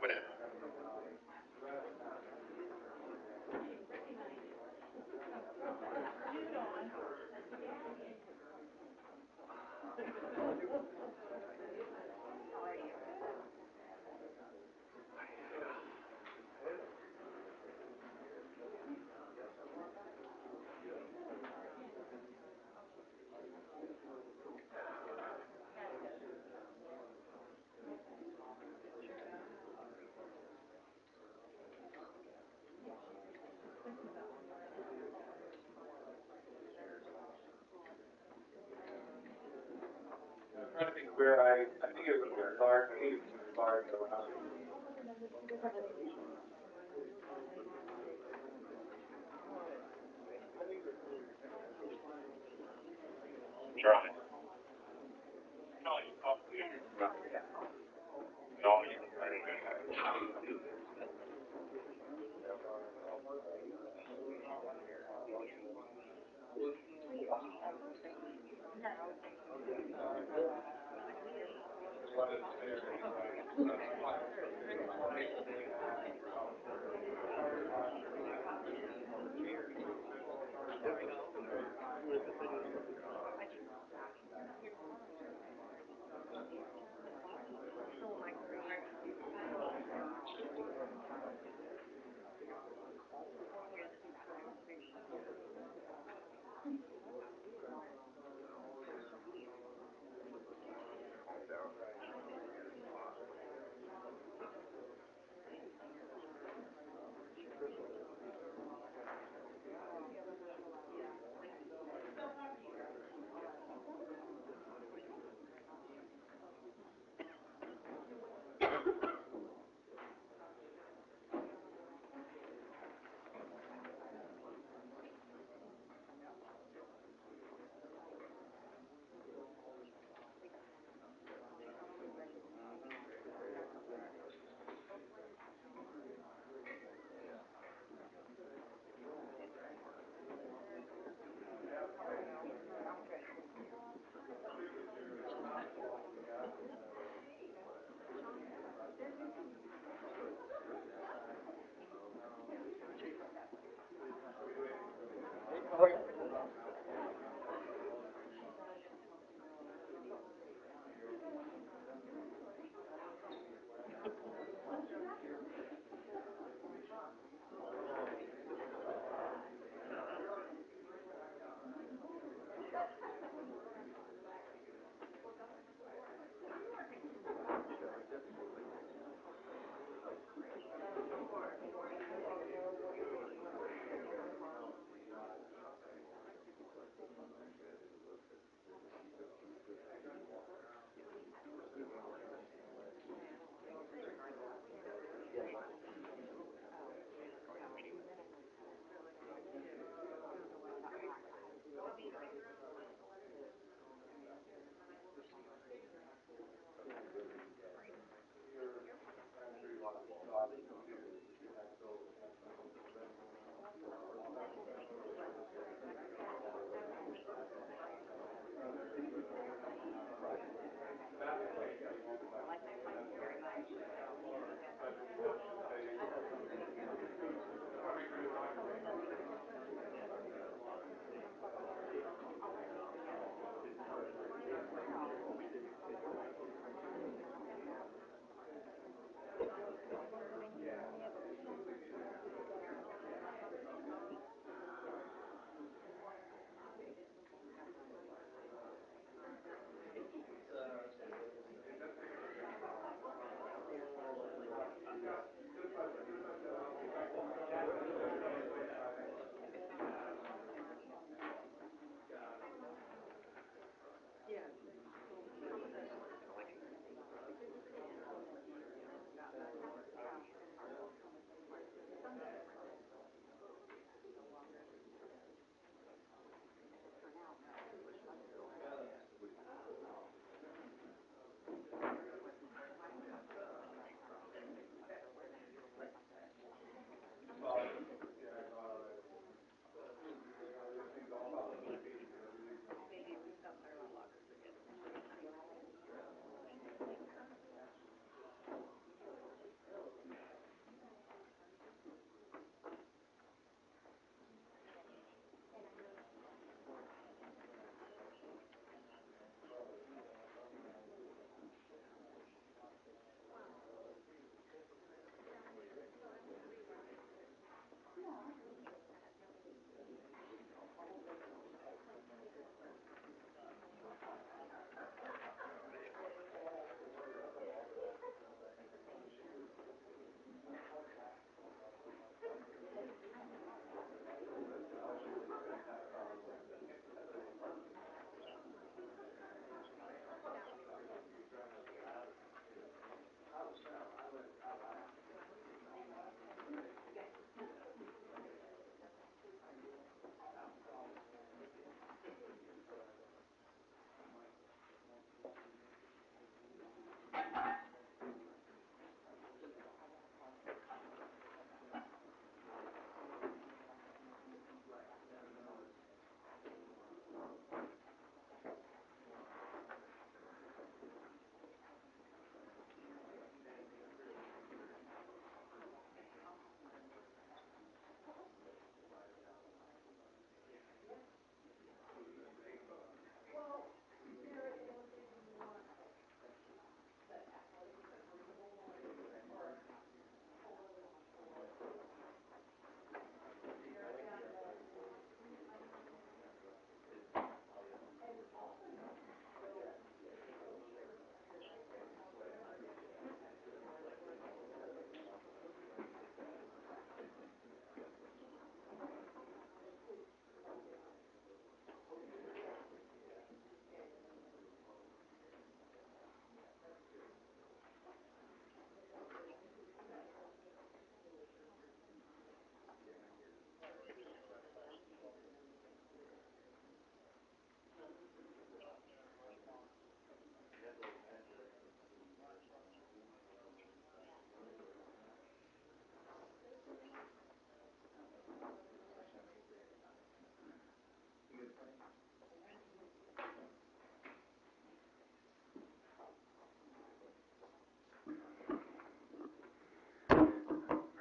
Whatever. I'm trying to think where I think it was with Clark. I think it was with Clark. Try. No,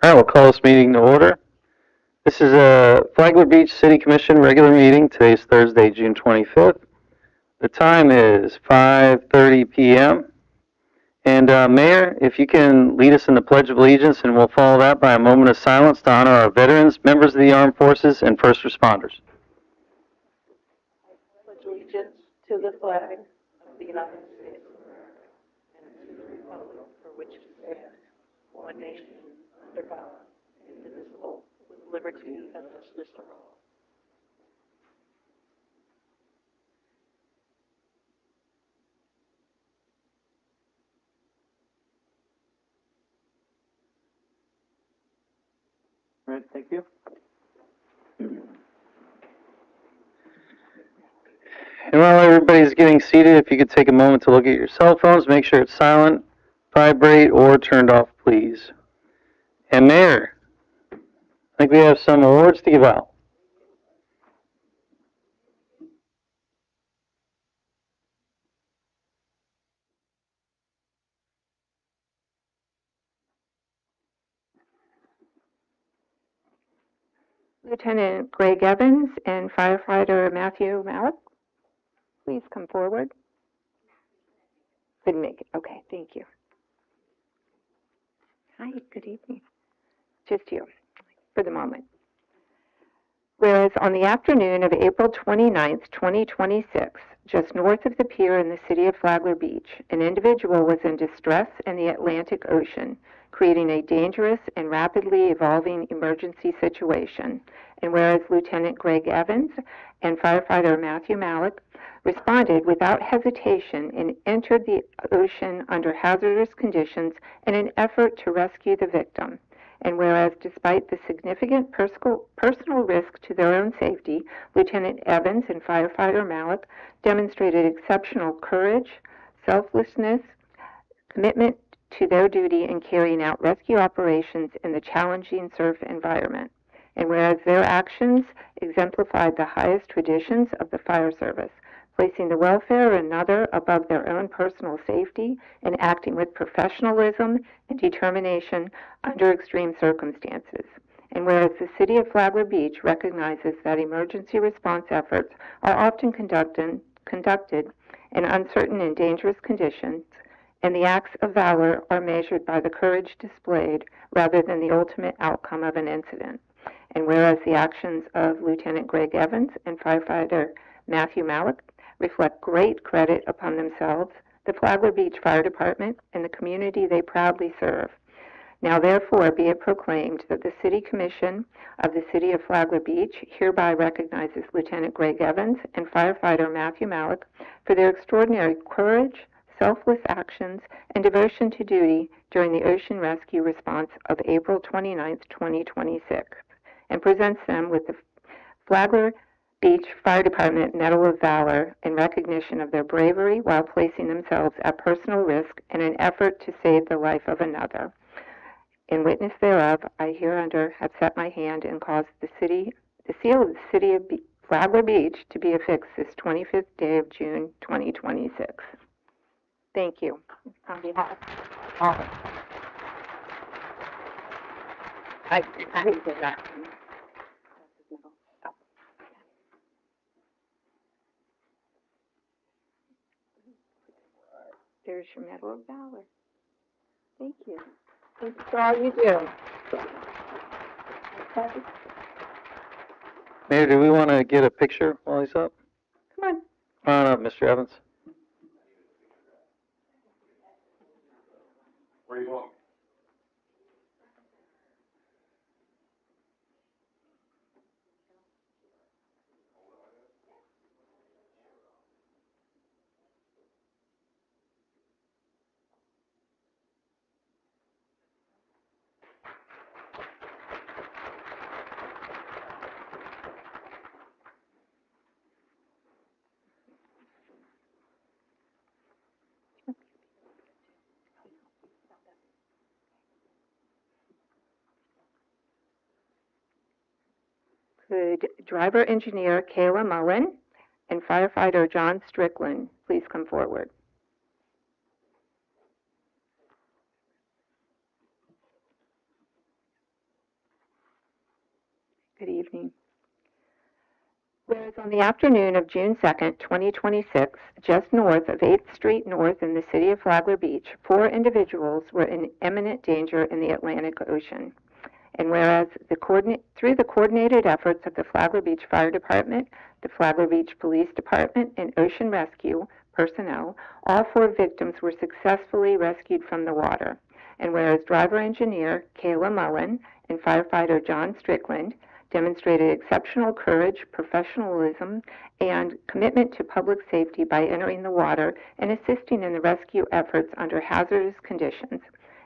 All right, we'll call this meeting to order. This is a Flagler Beach City Commission regular meeting. Today's Thursday, June 25th. The time is 5:30 p.m. And Mayor, if you can lead us in the Pledge of Allegiance, and we'll follow that by a moment of silence to honor our veterans, members of the armed forces, and first responders. Pledge allegiance to the flag of the United States of America and to the republic for which it stands, one nation, under God, indivisible, with liberty and justice for all. All right, thank you. And while everybody's getting seated, if you could take a moment to look at your cell phones, make sure it's silent, vibrate, or turned off, please. And Mayor, I think we have some awards to give out. Lieutenant Greg Evans and firefighter Matthew Malik, please come forward. Couldn't make it. Okay, thank you. Hi, good evening. Just you for the moment. Whereas on the afternoon of April 29th, 2026, just north of the pier in the city of Flagler Beach, an individual was in distress in the Atlantic Ocean, creating a dangerous and rapidly evolving emergency situation. And whereas Lieutenant Greg Evans and firefighter Matthew Malik responded without hesitation and entered the ocean under hazardous conditions in an effort to rescue the victim. And whereas despite the significant personal risk to their own safety, Lieutenant Evans and firefighter Malik demonstrated exceptional courage, selflessness, commitment to their duty in carrying out rescue operations in the challenging surf environment. And whereas their actions exemplified the highest traditions of the fire service, placing the welfare of another above their own personal safety and acting with professionalism and determination under extreme circumstances. And whereas the city of Flagler Beach recognizes that emergency response efforts are often conducted in uncertain and dangerous conditions, and the acts of valor are measured by the courage displayed rather than the ultimate outcome of an incident. And whereas the actions of Lieutenant Greg Evans and firefighter Matthew Malik reflect great credit upon themselves, the Flagler Beach Fire Department, and the community they proudly serve. Now therefore be it proclaimed that the City Commission of the City of Flagler Beach hereby recognizes Lieutenant Greg Evans and firefighter Matthew Malik for their extraordinary courage, selfless actions, and devotion to duty during the ocean rescue response of April 29, 2026, and presents them with the Flagler Beach Fire Department Medal of Valor in recognition of their bravery while placing themselves at personal risk in an effort to save the life of another. In witness thereof, I hereunder have set my hand and caused the seal of the City of Flagler Beach to be affixed this 25th day of June, 2026. Thank you. On behalf of all. I did not. There's your Medal of Valor. Thank you. Thanks for all you do. Okay. Mayor, do we want to get a picture while he's up? Come on. Come on up, Mr. Evans. Where are you going? Could driver engineer Kayla Mullen and firefighter John Strickland please come forward? Good evening. Whereas on the afternoon of June 2nd, 2026, just north of 8th Street North in the city of Flagler Beach, 4 individuals were in imminent danger in the Atlantic Ocean. And whereas through the coordinated efforts of the Flagler Beach Fire Department, the Flagler Beach Police Department, and Ocean Rescue personnel, all 4 victims were successfully rescued from the water. And whereas driver-engineer Kayla Mullen and firefighter John Strickland demonstrated exceptional courage, professionalism, and commitment to public safety by entering the water and assisting in the rescue efforts under hazardous conditions.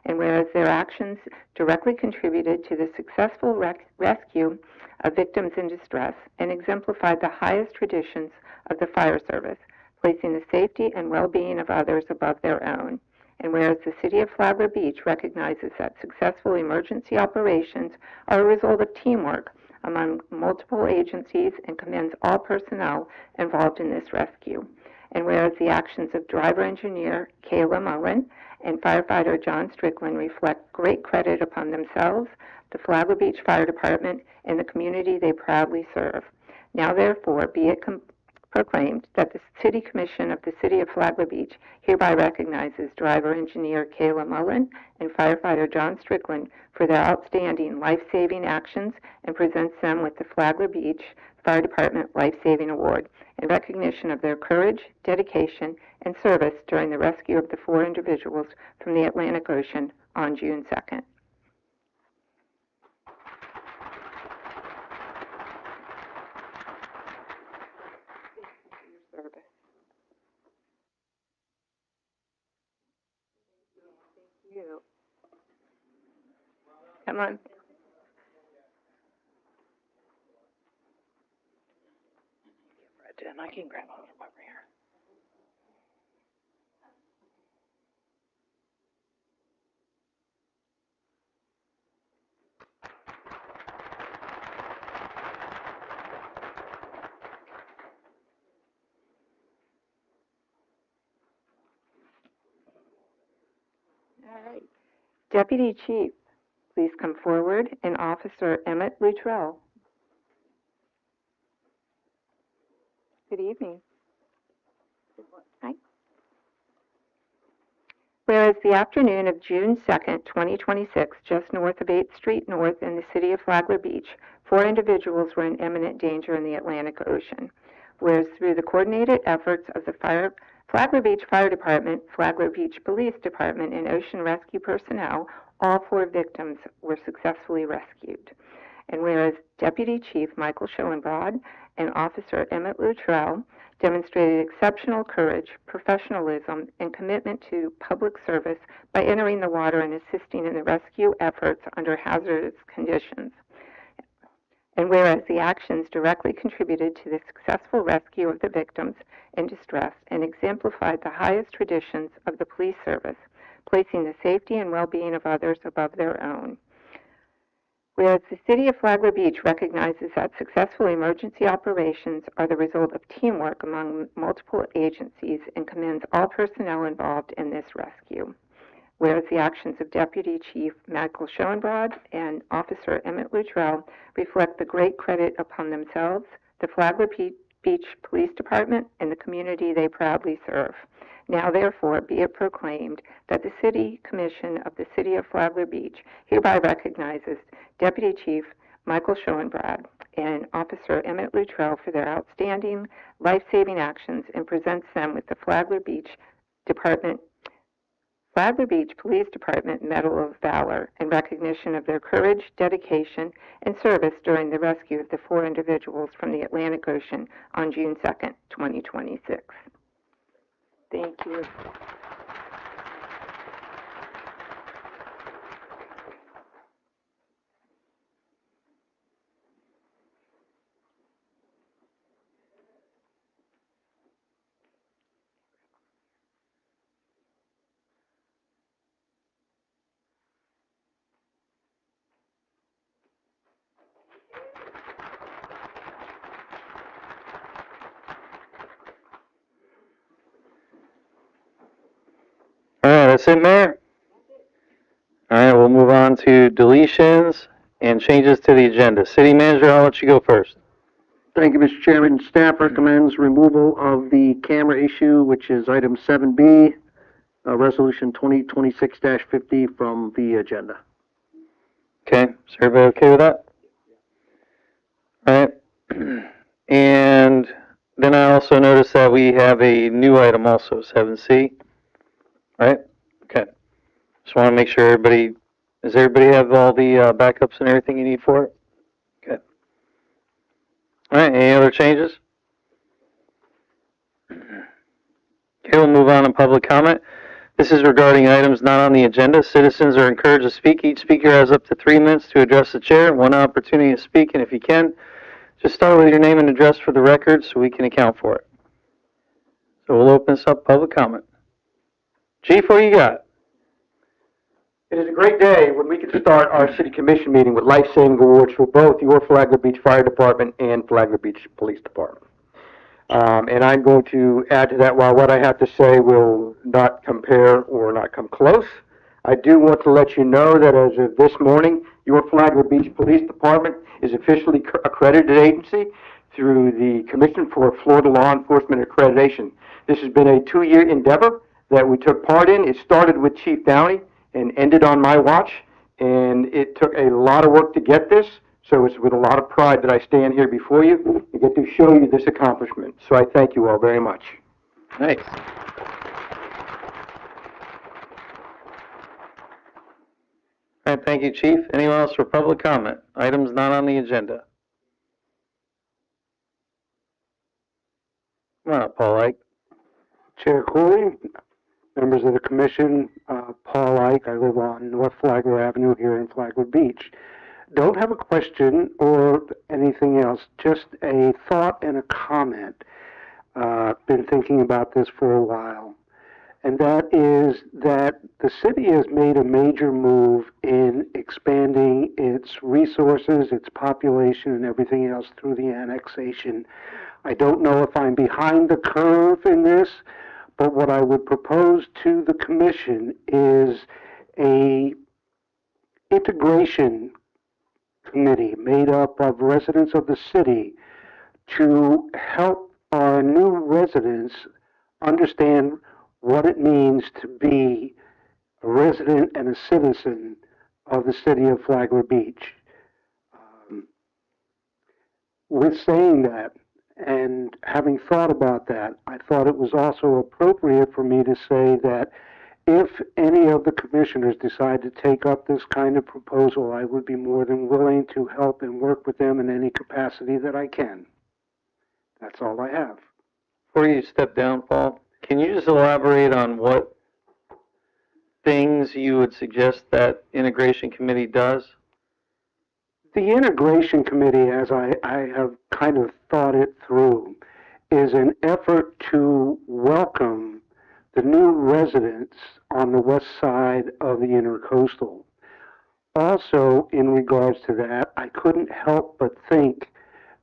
And whereas their actions directly contributed to the successful rescue of victims in distress and exemplified the highest traditions of the fire service, placing the safety and well-being of others above their own. And whereas the city of Flagler Beach recognizes that successful emergency operations are a result of teamwork among multiple agencies and commends all personnel involved in this rescue. And whereas the actions of driver-engineer Kayla Mullen and firefighter John Strickland reflect great credit upon themselves, the Flagler Beach Fire Department, and the community they proudly serve. Now therefore be it proclaimed that the City Commission of the City of Flagler Beach hereby recognizes driver-engineer Kayla Mullen and firefighter John Strickland for their outstanding life-saving actions and presents them with the Flagler Beach Fire Department Life-Saving Award in recognition of their courage, dedication, and service during the rescue of the 4 individuals from the Atlantic Ocean on June 2nd. You. Come on. And I can grab one from over here. All right. Deputy Chief, please come forward, and Officer Emmett Luttrell. Good evening. Hi. Whereas the afternoon of June 2nd, 2026, just north of 8th Street North in the city of Flagler Beach, 4 individuals were in imminent danger in the Atlantic Ocean. Whereas through the coordinated efforts of the Flagler Beach Fire Department, Flagler Beach Police Department, and Ocean Rescue personnel, all 4 victims were successfully rescued. And whereas Deputy Chief Michael Schoenbrod and Officer Emmett Luttrell demonstrated exceptional courage, professionalism, and commitment to public service by entering the water and assisting in the rescue efforts under hazardous conditions. And whereas the actions directly contributed to the successful rescue of the victims in distress and exemplified the highest traditions of the police service, placing the safety and well-being of others above their own. Whereas the City of Flagler Beach recognizes that successful emergency operations are the result of teamwork among multiple agencies and commends all personnel involved in this rescue. Whereas the actions of Deputy Chief Michael Schoenbrod and Officer Emmett Luttrell reflect the great credit upon themselves, the Flagler Beach Police Department, and the community they proudly serve. Now, therefore, be it proclaimed that the City Commission of the City of Flagler Beach hereby recognizes Deputy Chief Michael Schoenbrod and Officer Emmett Luttrell for their outstanding life-saving actions and presents them with the Flagler Beach Police Department Medal of Valor in recognition of their courage, dedication, and service during the rescue of the 4 individuals from the Atlantic Ocean on June 2nd, 2026. Thank you. All right, that's it, Mayor. All right, we'll move on to deletions and changes to the agenda. City Manager, I'll let you go first. Thank you, Mr. Chairman. Staff recommends removal of the camera issue, which is item 7B, Resolution 2026-50 from the agenda. Okay, is everybody okay with that? All right. And then I also noticed that we have a new item also, 7C. Right? Okay. Just want to make sure does everybody have all the backups and everything you need for it? Okay. All right, any other changes? Okay, we'll move on to public comment. This is regarding items not on the agenda. Citizens are encouraged to speak. Each speaker has up to 3 minutes to address the chair, one opportunity to speak, and if you can, just start with your name and address for the record so we can account for it. So we'll open this up, public comment. Chief, what do you got? It is a great day when we can start our City Commission meeting with life-saving awards for both your Flagler Beach Fire Department and Flagler Beach Police Department. And I'm going to add to that, while what I have to say will not compare or not come close, I do want to let you know that as of this morning, your Flagler Beach Police Department is officially accredited agency through the Commission for Florida Law Enforcement Accreditation. This has been a 2-year endeavor that we took part in. It started with Chief Downey and ended on my watch, and it took a lot of work to get this, so it's with a lot of pride that I stand here before you and get to show you this accomplishment. So I thank you all very much. Nice. All right, thank you, Chief. Anyone else for public comment? Items not on the agenda. Come on up, Paul Ike. Chair Cooley, members of the commission, Paul Ike. I live on North Flagler Avenue here in Flagler Beach. Don't have a question or anything else, just a thought and a comment. Been thinking about this for a while, and that is that the city has made a major move in expanding its resources, its population, and everything else through the annexation. I don't know if I'm behind the curve in this, but what I would propose to the commission is a integration committee made up of residents of the city to help our new residents understand what it means to be a resident and a citizen of the city of Flagler Beach. With saying that, and having thought about that, I thought it was also appropriate for me to say that if any of the commissioners decide to take up this kind of proposal, I would be more than willing to help and work with them in any capacity that I can. That's all I have. Before you step down, Paul, can you just elaborate on what things you would suggest that integration committee does? The integration committee, as I have kind of thought it through, is an effort to welcome the new residents on the west side of the Intercoastal. Also, in regards to that, I couldn't help but think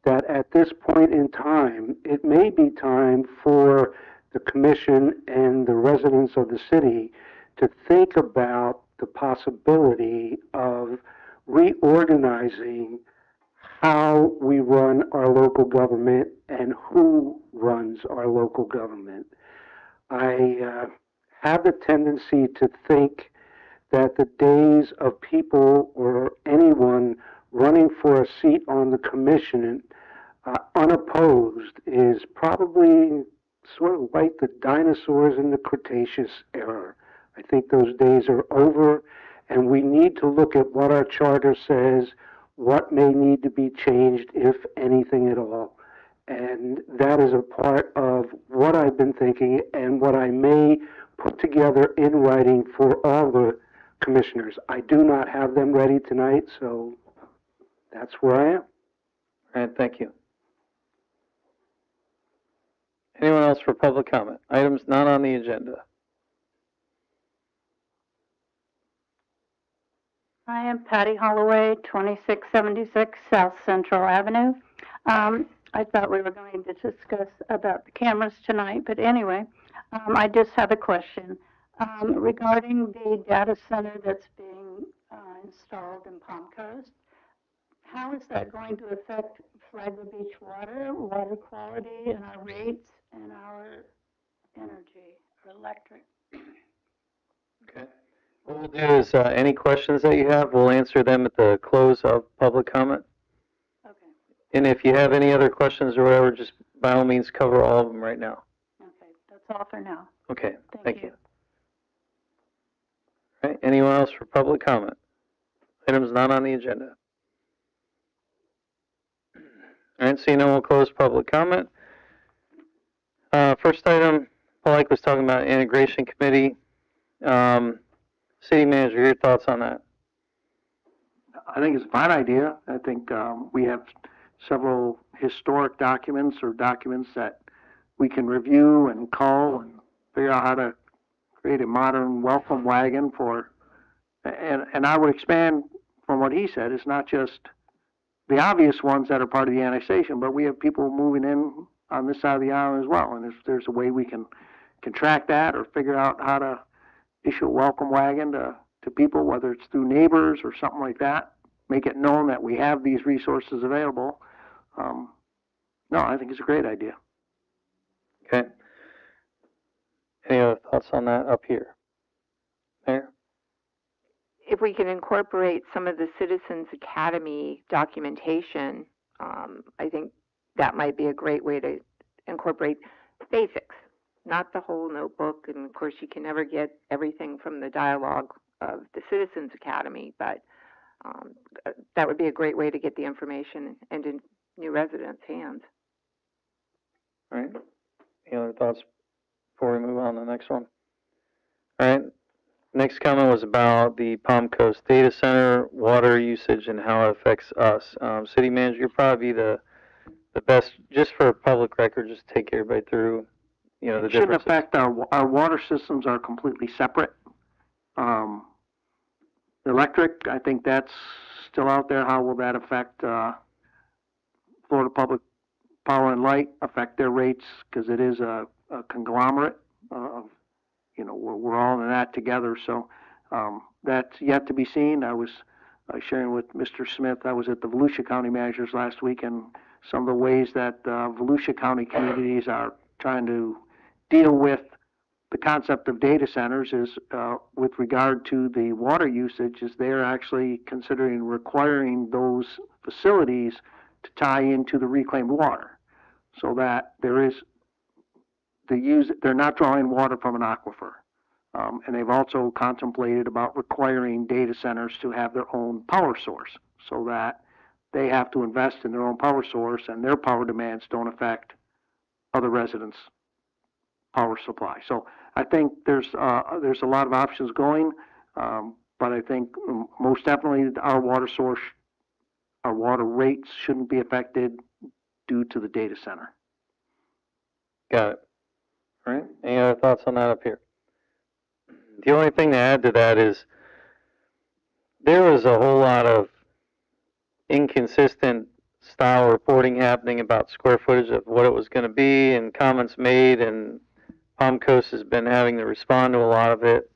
that at this point in time, it may be time for the commission and the residents of the city to think about the possibility of reorganizing how we run our local government and who runs our local government. I have a tendency to think that the days of people or anyone running for a seat on the commission unopposed is probably sort of like the dinosaurs in the Cretaceous era. I think those days are over, and we need to look at what our charter says, what may need to be changed, if anything at all. And that is a part of what I've been thinking and what I may put together in writing for all the commissioners. I do not have them ready tonight, so that's where I am. All right, thank you. Anyone else for public comment? Items not on the agenda. I am Patty Holloway, 2676 South Central Avenue. I thought we were going to discuss about the cameras tonight, but anyway, I just have a question regarding the data center that's being installed in Palm Coast. how is that going to affect Flagler Beach water, water quality, and our rates, and our energy, or electric? Okay. What we'll do is, any questions that you have, we'll answer them at the close of public comment. Okay, And if you have any other questions or whatever, just by all means cover all of them right now. okay, that's all for now. Okay, Thank you. All right, anyone else for public comment? Items not on the agenda. All right, seeing none, we'll close public comment. First item, Paul Ike was talking about integration committee. City manager, your thoughts on that? I think it's a fine idea. I think we have several historic documents or documents that we can review and cull and figure out how to create a modern welcome wagon for, and I would expand from what he said. It's not just the obvious ones that are part of the annexation, but we have people moving in on this side of the island as well. And if there's a way we can track that or figure out how to issue a welcome wagon to people, whether it's through neighbors or something like that, make it known that we have these resources available. No, I think it's a great idea. Okay. Any other thoughts on that up here? Mayor? If we can incorporate some of the Citizens Academy documentation, I think that might be a great way to incorporate basics, not the whole notebook. And of course, you can never get everything from the dialogue of the Citizens Academy, but that would be a great way to get the information into new residents' hands. All right. Any other thoughts before we move on to the next one? All right. Next comment was about the Palm Coast Data Center, water usage, and how it affects us. City manager, you'll probably be the best, just for a public record, just take everybody through, the It shouldn't differences. affect our water systems are completely separate. Electric, I think that's still out there. How will that affect Florida Public Power and Light, affect their rates? Because it is a conglomerate of, we're all in that together. So that's yet to be seen. I was sharing with Mr. Smith, I was at the Volusia County Managers last week, and some of the ways that Volusia County communities are trying to deal with the concept of data centers is with regard to the water usage, is they're actually considering requiring those facilities to tie into the reclaimed water, so that there is they're not drawing water from an aquifer. And they've also contemplated about requiring data centers to have their own power source, so that they have to invest in their own power source and their power demands don't affect other residents' power supply. So I think there's a lot of options going, but I think most definitely our water source, our water rates shouldn't be affected due to the data center. Got it. All right. Any other thoughts on that up here? The only thing to add to that is there was a whole lot of inconsistent style reporting happening about square footage of what it was going to be, and comments made, and Palm Coast has been having to respond to a lot of it.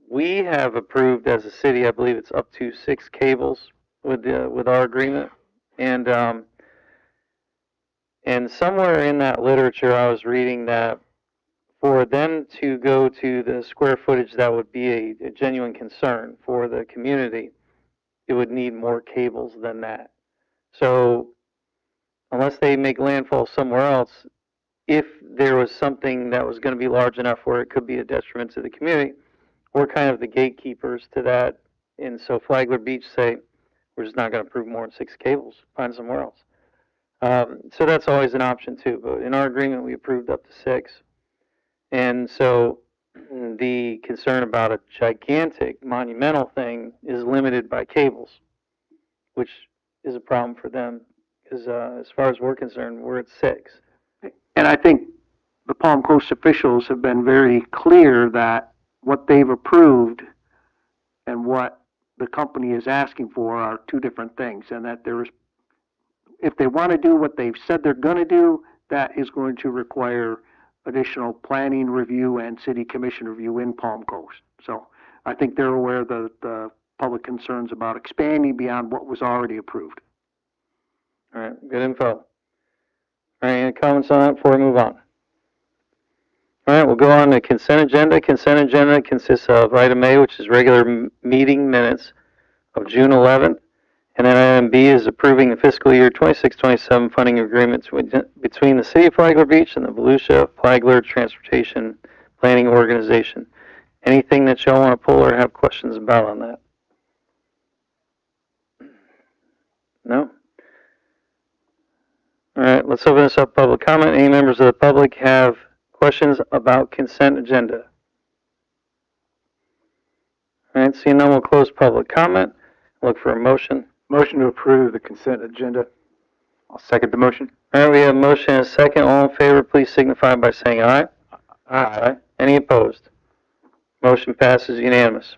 We have approved as a city, I believe it's up to 6 cables with our agreement, and somewhere in that literature I was reading that for them to go to the square footage that would be a genuine concern for the community, it would need more cables than that. So unless they make landfall somewhere else, if there was something that was going to be large enough where it could be a detriment to the community, we're kind of the gatekeepers to that. And so Flagler Beach say, we're just not going to approve more than 6 cables, find somewhere else. So that's always an option too, but in our agreement we approved up to 6. And so the concern about a gigantic monumental thing is limited by cables, which is a problem for them, because as far as we're concerned, we're at 6. And I think the Palm Coast officials have been very clear that what they've approved and what the company is asking for are 2 different things, and that there is, if they want to do what they've said they're going to do, that is going to require additional planning review and city commission review in Palm Coast. So I think they're aware that the public concerns about expanding beyond what was already approved. All right, good info. All right, any comments on that before we move on? All right, we'll go on to consent agenda. Consent agenda consists of item A, which is regular meeting minutes of June 11th. And then item B is approving the fiscal year 26-27 funding agreements between the City of Flagler Beach and the Volusia Flagler Transportation Planning Organization. Anything that y'all want to pull or have questions about on that? No? All right, let's open this up public comment. Any members of the public have questions about consent agenda? All right, seeing none, we'll close public comment. Look for a motion. Motion to approve the consent agenda. I'll second the motion. All right, we have a motion and a second. All in favor, please signify by saying aye. Aye. Any opposed? Motion passes unanimous.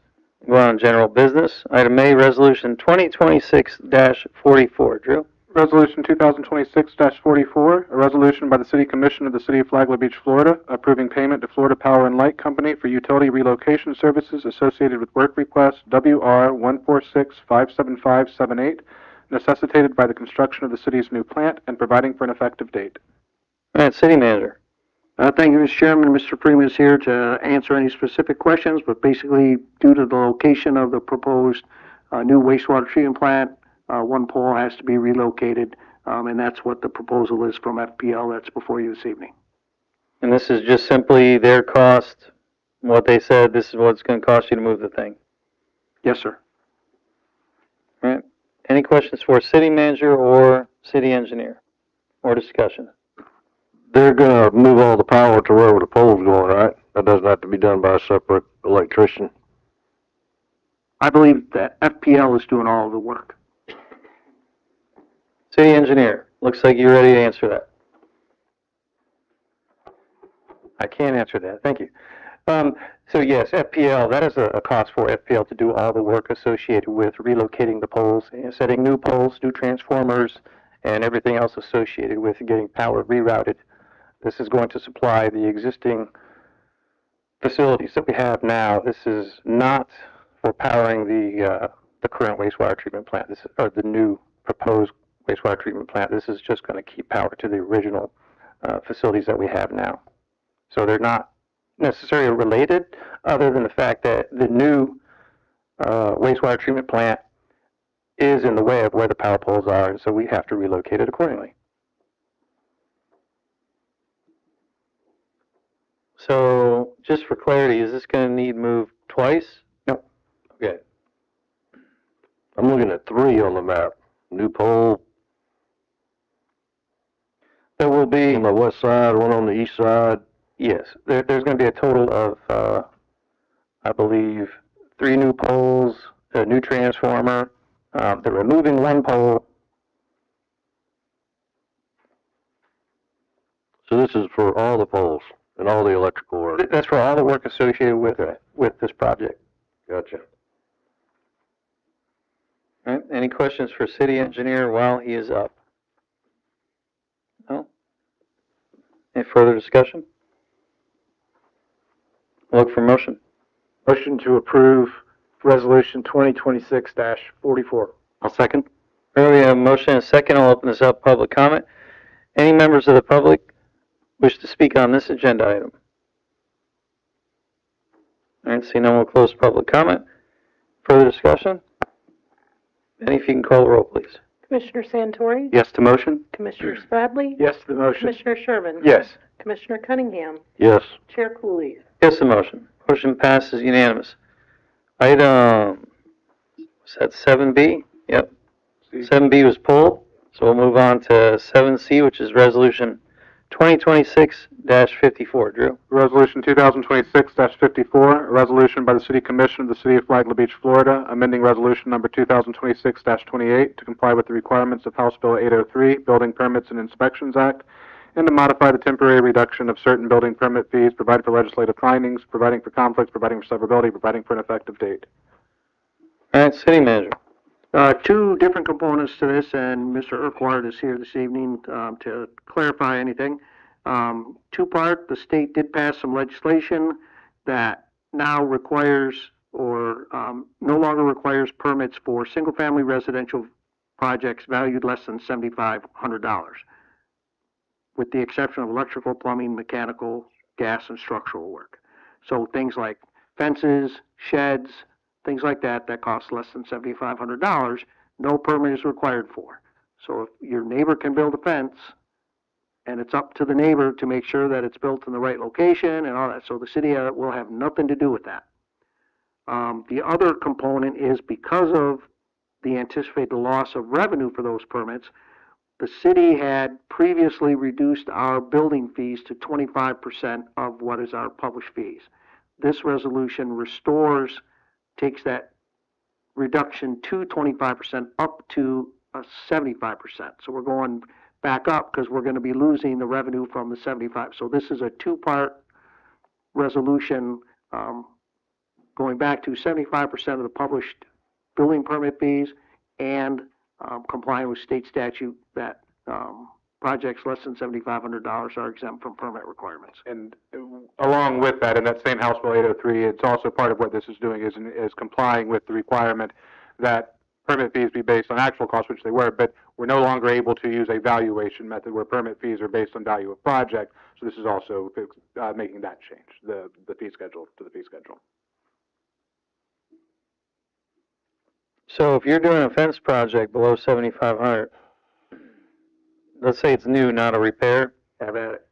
Go on to general business. Item A, Resolution 2026-44. Drew? Resolution 2026-44, a resolution by the City Commission of the City of Flagler Beach, Florida, approving payment to Florida Power and Light Company for utility relocation services associated with work request WR 146-57578, necessitated by the construction of the city's new plant and providing for an effective date. All right, City Manager. Thank you, Mr. Chairman. Mr. Freeman is here to answer any specific questions, but basically, due to the location of the proposed new wastewater treatment plant, one pole has to be relocated, and that's what the proposal is from FPL that's before you this evening. And this is just simply their cost, what they said, this is what it's going to cost you to move the thing. Yes, sir. All right. Any questions for City Manager or City Engineer? Or discussion? They're gonna move all the power to wherever the pole's going, right? That doesn't have to be done by a separate electrician. I believe that FPL is doing all of the work. City Engineer, looks like you're ready to answer that. I can answer that, thank you. So yes, FPL, that is a cost for FPL to do all the work associated with relocating the poles, and setting new poles, new transformers, and everything else associated with getting power rerouted. This is going to supply the existing facilities that we have now. This is not for powering the current wastewater treatment plant. This is, or the new proposed wastewater treatment plant. This is just going to keep power to the original facilities that we have now. So they're not necessarily related, other than the fact that the new wastewater treatment plant is in the way of where the power poles are, and so we have to relocate it accordingly. So, just for clarity, is this going to need moved twice? No. Okay. I'm looking at 3 on the map. New pole There will be, on the west side, one on the east side. Yes, there's going to be a total of, I believe, 3 new poles, a new transformer. They're removing 1 pole. So this is for all the poles and all the electrical work. That's for all the work associated with this project. Gotcha. all right, any questions for City Engineer while he is up? No? Any further discussion? Look for motion. Motion to approve Resolution 2026-44. I'll second. All right, we have a motion and a second. I'll open this up, public comment. Any members of the public wish to speak on this agenda item? All right, seeing none, we'll close public comment. Further discussion? Any, if you can call the roll, please. Commissioner Santori? Yes to motion? Commissioner Spradley? Yes to the motion. Commissioner Sherman? Yes. Commissioner Cunningham? Yes. Chair Cooley? Yes, the motion. Motion passes unanimous. Item, was that 7B? Yep. 7B was pulled, so we'll move on to 7C, which is Resolution 2026-54. Drew? Resolution 2026-54, a resolution by the City Commission of the City of Flagler Beach, Florida, amending Resolution number 2026-28 to comply with the requirements of House Bill 803, Building Permits and Inspections Act, and to modify the temporary reduction of certain building permit fees, provide for legislative findings, providing for conflicts, providing for severability, providing for an effective date. All right, City Manager. 2 different components to this, and Mr. Urquhart is here this evening to clarify anything. 2-part, the state did pass some legislation that now requires no longer requires permits for single-family residential projects valued less than $7,500, with the exception of electrical, plumbing, mechanical, gas, and structural work. So things like fences, sheds, things like that, that cost less than $7,500, no permit is required for. So if your neighbor can build a fence, and it's up to the neighbor to make sure that it's built in the right location and all that, so the city will have nothing to do with that. The other component is because of the anticipated loss of revenue for those permits, the city had previously reduced our building fees to 25% of what is our published fees. This resolution takes that reduction to 25% up to 75%. So we're going back up because we're going to be losing the revenue from the 75. So this is a two-part resolution going back to 75% of the published building permit fees and complying with state statute that projects less than $7,500 are exempt from permit requirements. And along with that, in that same House Bill 803, it's also part of what this is doing is complying with the requirement that permit fees be based on actual costs, which they were, but we're no longer able to use a valuation method where permit fees are based on value of project. So this is also making that change, the fee schedule to the fee schedule. So if you're doing a fence project below 7,500, let's say it's new, not a repair. Have at it.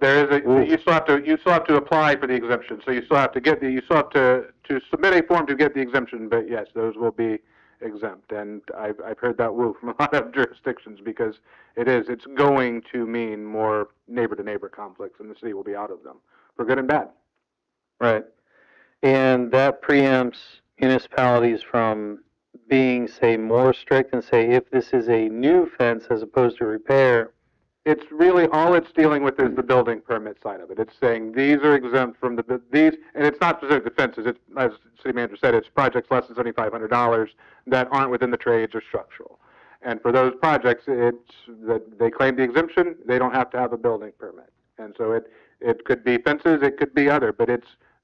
There is you still have to apply for the exemption. So you still have to submit a form to get the exemption. But yes, those will be exempt. And I've heard that woo from a lot of jurisdictions because it's going to mean more neighbor-to-neighbor conflicts, and the city will be out of them for good and bad. Right. And that preempts municipalities from being, say, more strict and say if this is a new fence as opposed to repair. It's really all it's dealing with is the building permit side of it. It's saying these are exempt from these, and it's not specific to fences. It's, as the city manager said, it's projects less than $7,500 that aren't within the trades or structural. And for those projects, it's that they claim the exemption. They don't have to have a building permit. And so it could be fences, it could be other, but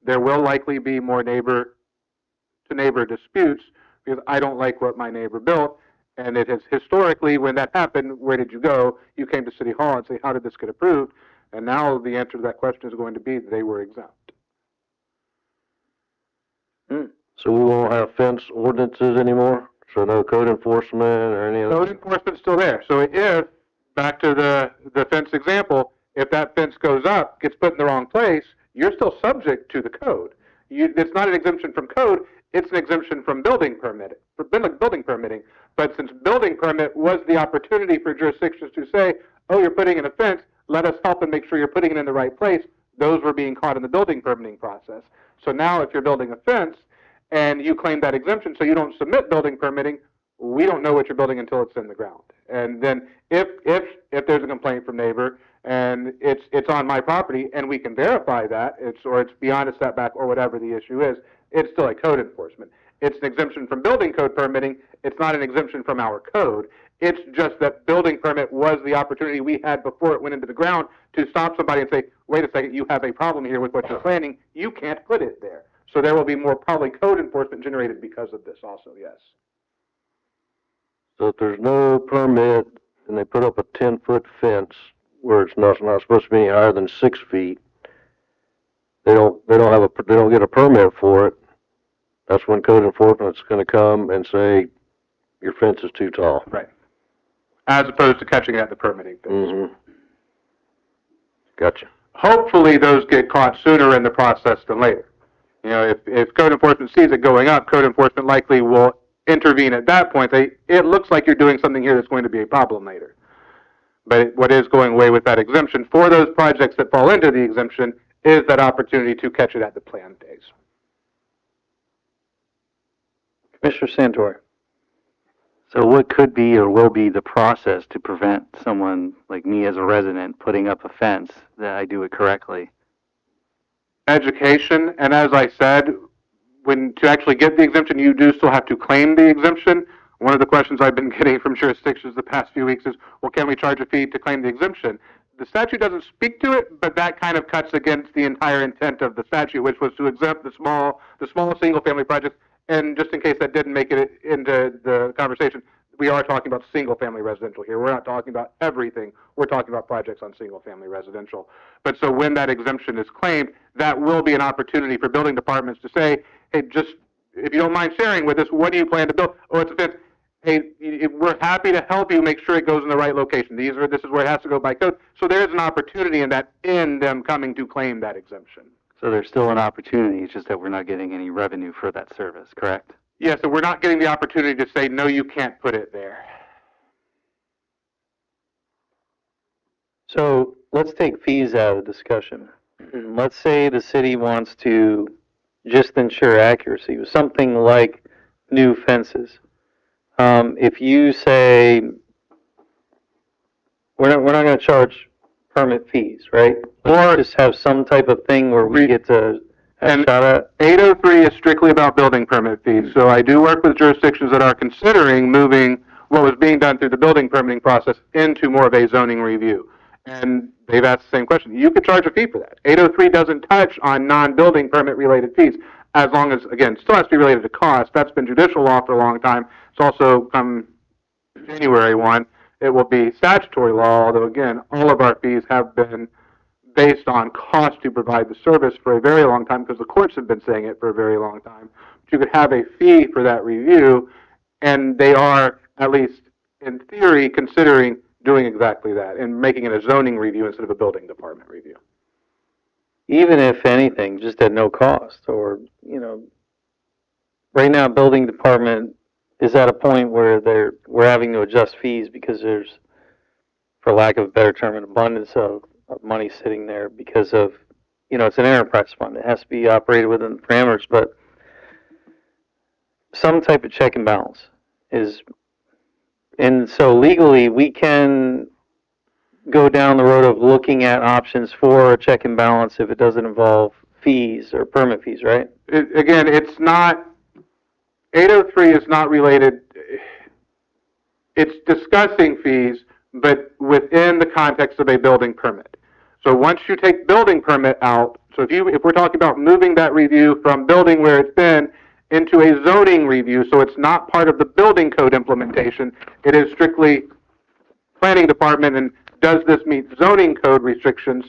there will likely be more neighbor-to-neighbor disputes because I don't like what my neighbor built. And it has historically, when that happened, where did you go? You came to City Hall and say, how did this get approved? And now the answer to that question is going to be they were exempt. So we won't have fence ordinances anymore? So no code enforcement or any of that? Code enforcement's still there. So if, back to the fence example, if that fence goes up, gets put in the wrong place, you're still subject to the code. It's not an exemption from code, it's an exemption from building permitting. But since building permit was the opportunity for jurisdictions to say, oh, you're putting in a fence, let us help and make sure you're putting it in the right place, those were being caught in the building permitting process. So now if you're building a fence and you claim that exemption so you don't submit building permitting, we don't know what you're building until it's in the ground. And then if there's a complaint from neighbor and it's on my property and we can verify that, it's beyond a setback or whatever the issue is, it's still a code enforcement. It's an exemption from building code permitting. It's not an exemption from our code. It's just that building permit was the opportunity we had before it went into the ground to stop somebody and say, wait a second, you have a problem here with what you're planning. You can't put it there. So there will be more probably code enforcement generated because of this also, yes. So if there's no permit and they put up a 10-foot fence where it's not supposed to be any higher than 6 feet, they don't get a permit for it. That's when code enforcement's going to come and say your fence is too tall. Right. As opposed to catching it at the permitting phase. Mm-hmm. Gotcha. Hopefully those get caught sooner in the process than later. You know, if code enforcement sees it going up, code enforcement likely will intervene at that point. It looks like you're doing something here that's going to be a problem later. But what is going away with that exemption for those projects that fall into the exemption is that opportunity to catch it at the planned days. Commissioner Santor. So what could be or will be the process to prevent someone like me as a resident putting up a fence that I do it correctly? Education, and as I said, to actually get the exemption, you do still have to claim the exemption. One of the questions I've been getting from jurisdictions the past few weeks is, well, can we charge a fee to claim the exemption? the statute doesn't speak to it, but that kind of cuts against the entire intent of the statute, which was to exempt the small single-family projects. And just in case that didn't make it into the conversation, we are talking about single-family residential here. We're not talking about everything. We're talking about projects on single-family residential. But so when that exemption is claimed, that will be an opportunity for building departments to say, hey, just, if you don't mind sharing with us, what do you plan to build? Oh, it's a fence. Hey, we're happy to help you make sure it goes in the right location. This is where it has to go by code. So there's an opportunity in them coming to claim that exemption. So there's still an opportunity, it's just that we're not getting any revenue for that service, correct? Yeah, so we're not getting the opportunity to say, no, you can't put it there. So let's take fees out of the discussion. Let's say the city wants to just ensure accuracy with something like new fences. If you say, we're not going to charge permit fees, right? Or just have some type of thing where we get to have a shot at. 803 is strictly about building permit fees. So I do work with jurisdictions that are considering moving what was being done through the building permitting process into more of a zoning review. And they've asked the same question. You could charge a fee for that. 803 doesn't touch on non-building permit related fees, as long as, again, still has to be related to cost. That's been judicial law for a long time. It's also come January 1. It will be statutory law, although, again, all of our fees have been based on cost to provide the service for a very long time, because the courts have been saying it for a very long time. But you could have a fee for that review, and they are, at least in theory, considering doing exactly that and making it a zoning review instead of a building department review. Even if anything, just at no cost, or, right now, building department is at a point where we're having to adjust fees because there's, for lack of a better term, an abundance of money sitting there because of, it's an enterprise fund. It has to be operated within the parameters, but some type of check and balance is, and so legally we can go down the road of looking at options for a check and balance if it doesn't involve fees or permit fees, right? Again, it's not, 803 is not related, it's discussing fees, but within the context of a building permit. So once you take building permit out, so if we're talking about moving that review from building where it's been into a zoning review, so it's not part of the building code implementation, it is strictly planning department and does this meet zoning code restrictions,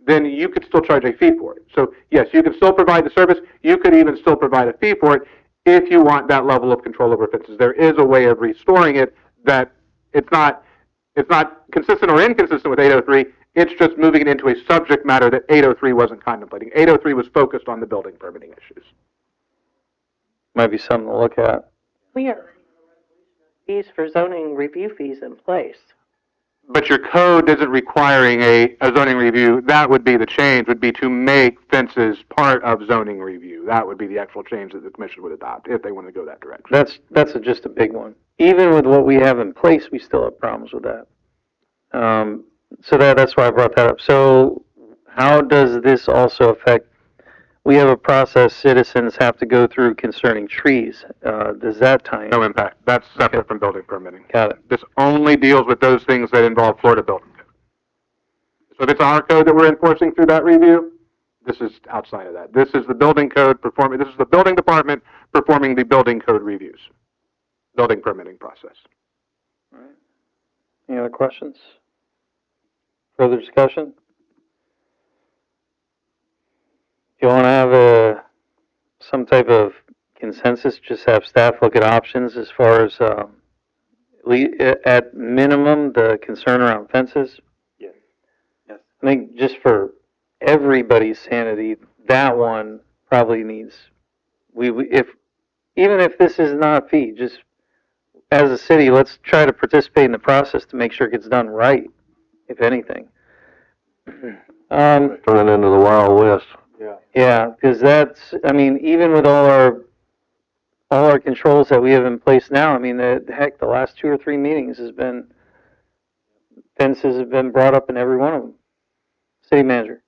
then you could still charge a fee for it. So yes, you can still provide the service, you could even still provide a fee for it if you want that level of control over fences. There is a way of restoring it that it's not consistent or inconsistent with 803, it's just moving it into a subject matter that 803 wasn't contemplating. 803 was focused on the building permitting issues. Might be something to look at. We are fees for zoning review fees in place. But your code isn't requiring a zoning review. That would be the change, would be to make fences part of zoning review. That would be the actual change that the commission would adopt if they want to go that direction. That's just a big one. Even with what we have in place, we still have problems with that. So that's why I brought that up. So how does this also affect, we have a process citizens have to go through concerning trees. Does that tie in? No impact. That's separate from building permitting. Got it. This only deals with those things that involve Florida building code. So if it's our code that we're enforcing through that review, this is outside of that. This is the building code performing, this is the building department performing the building code reviews, building permitting process. All right. Any other questions? Further discussion? You want to have some type of consensus, just have staff look at options as far as, at minimum, the concern around fences? Yes. Yes. I think just for everybody's sanity, that one probably needs, even if this is not a fee, just as a city, let's try to participate in the process to make sure it gets done right, if anything. Turning into the Wild West. Yeah, because even with all our controls that we have in place now, the last 2 or 3 meetings fences have been brought up in every one of them. City manager.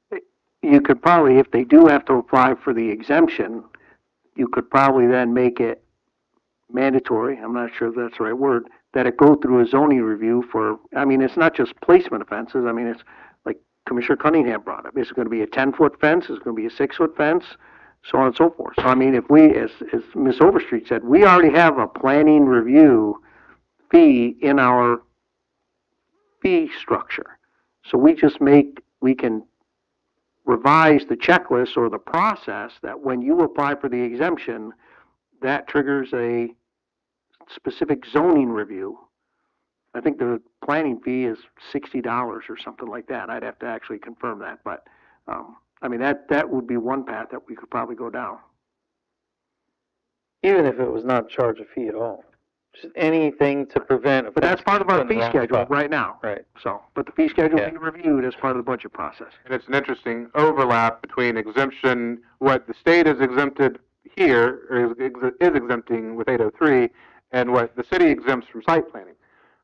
You could probably, if they do have to apply for the exemption, you could probably then make it mandatory, I'm not sure if that's the right word, that it go through a zoning review for, it's not just placement offenses, it's Commissioner Cunningham brought up. Is it gonna be a 10-foot fence? Is it gonna be a 6-foot fence? So on and so forth. So I mean, if we, as Ms. Overstreet said, we already have a planning review fee in our fee structure. So we can revise the checklist or the process that when you apply for the exemption, that triggers a specific zoning review. I think the planning fee is $60 or something like that. I'd have to actually confirm that, but, I mean, that would be one path that we could probably go down. Even if it was not charge a fee at all. Just anything to prevent. But that's part of our Put in the fee wrong schedule spot. right now. Right. So, but the fee schedule Yeah. will be reviewed as part of the budget process. And it's an interesting overlap between exemption, what the state is exempted here, or is exempting with 803, and what the city exempts from site planning.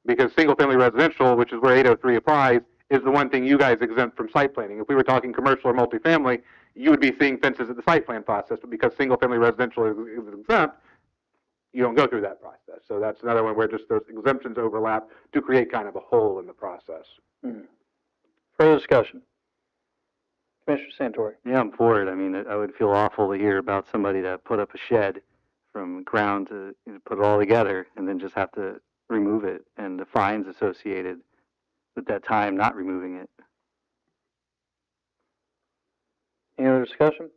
Because single-family residential, which is where 803 applies, is the one thing you guys exempt from site planning. If we were talking commercial or multifamily, you would be seeing fences at the site plan process, but because single-family residential is exempt, you don't go through that process. So that's another one where just those exemptions overlap to create kind of a hole in the process. Further discussion? Commissioner Santori? Yeah, I'm for it. I mean, I would feel awful to hear about somebody that put up a shed from ground to put it all together and then just have to remove it and the fines associated with that time not removing it. Any other discussion?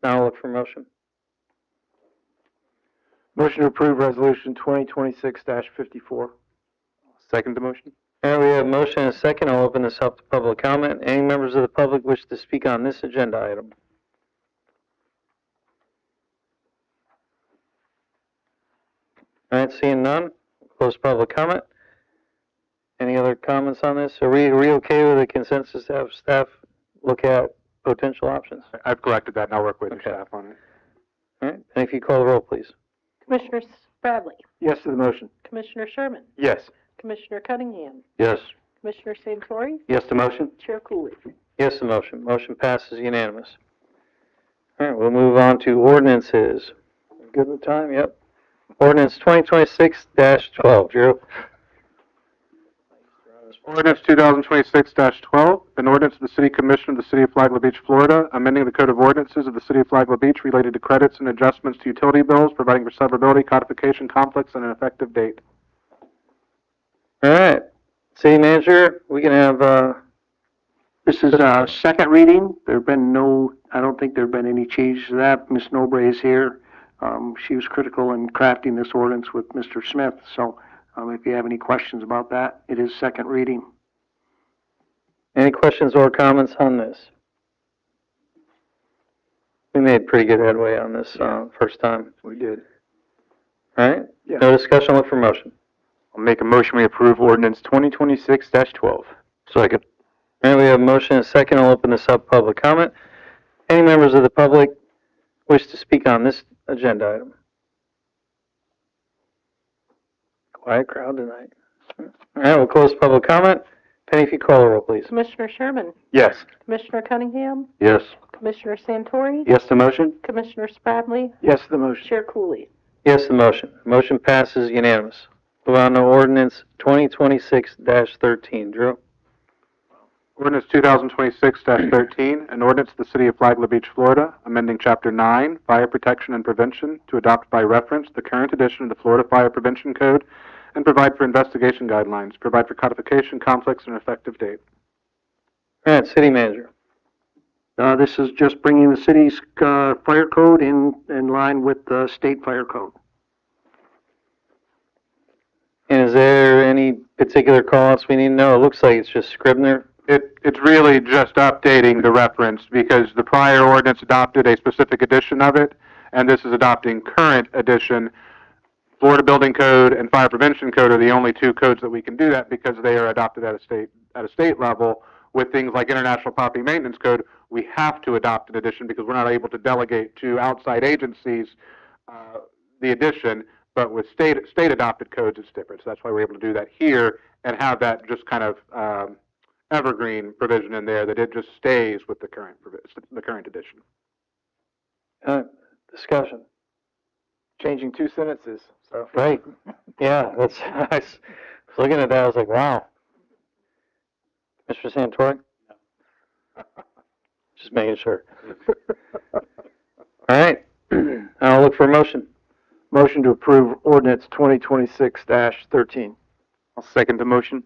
Now I'll look for motion. Motion to approve resolution 2026-54. Second the motion? All right, we have a motion and a second. I'll open this up to public comment. Any members of the public wish to speak on this agenda item? All right, seeing none, close public comment. Any other comments on this? Are we okay with the consensus to have staff look at potential options? I've corrected that, and I'll work with your Okay. staff on it. All right, and if you call the roll, please. Commissioner Bradley, Yes to the motion. Commissioner Sherman, Yes. Commissioner Cunningham, Yes. Commissioner Santori, Yes to motion? Chair Cooley. Yes, the motion. Motion passes unanimous. All right, we'll move on to ordinances. Good with time? Yep. Ordinance 2026-12. Drew? Ordinance 2026-12, an ordinance of the City Commission of the City of Flagler Beach, Florida, amending the Code of Ordinances of the City of Flagler Beach related to credits and adjustments to utility bills, providing for severability, codification, conflicts, and an effective date. All right. City manager, we can have, This is second reading. There've been I don't think there've been any changes to that. Ms. Nobre is here. She was critical in crafting this ordinance with Mr. Smith, so if you have any questions about that, it is second reading. any questions or comments on this? We made pretty good headway on this, first time. We did. All right? Yeah. No discussion, look for motion. I'll make a motion we approve ordinance 2026-12. Second. All right, we have a motion and a second. I'll open this up, public comment. Any members of the public wish to speak on this agenda item? Quiet crowd tonight. All right, we'll close public comment. Penny, if you call the roll, please. Commissioner Sherman, Yes. Commissioner Cunningham, Yes. Commissioner Santori, Yes to motion? Commissioner Bradley, Yes to the motion. Chair Cooley. Yes, the motion. Motion passes unanimous. Move on to ordinance 2026-13. Drew? Ordinance 2026-13, an ordinance of the City of Flagler Beach, Florida, amending Chapter 9, Fire Protection and Prevention, to adopt by reference the current edition of the Florida Fire Prevention Code and provide for investigation guidelines, provide for codification, conflicts, and an effective date. All right, city manager. This is just bringing the city's fire code in line with the state fire code. And is there any particular call-outs we need to know? It looks like it's just Scribner. It's really just updating the reference because the prior ordinance adopted a specific edition of it, and this is adopting current edition. Florida Building Code and Fire Prevention Code are the only two codes that we can do that because they are adopted at a state level. With things like International Property Maintenance Code, we have to adopt an edition because we're not able to delegate to outside agencies the edition. But with state adopted codes, it's different. So that's why we're able to do that here and have that just kind of evergreen provision in there that it just stays with the current edition. Discussion. Changing two sentences, so. Right. Yeah, that's, I was looking at that, I was like, wow. Mr. Santori? Just making sure. All right. I'll look for a motion. Motion to approve ordinance 2026-13. I'll second the motion.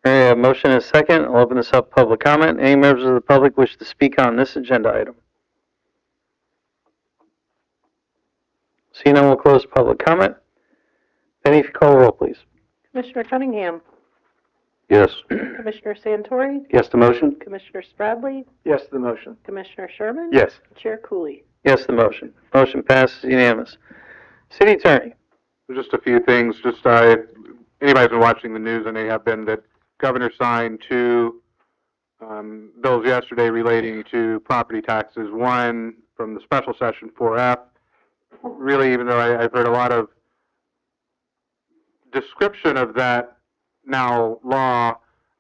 All right, a motion and a second. I'll open this up for public comment. Any members of the public wish to speak on this agenda item? Seeing none, we'll close public comment. Penny, if you call the roll, please. Commissioner Cunningham, Yes. Commissioner Santori, Yes to motion? Commissioner Spradley, Yes to the motion. Commissioner Sherman. Yes. Chair Cooley. Yes, the motion. Motion passes unanimous. City Attorney. Just a few things, anybody's been watching the news, and they have been, that Governor signed two bills yesterday relating to property taxes. One from the special session 4F. Really, even though I've heard a lot of description of that now law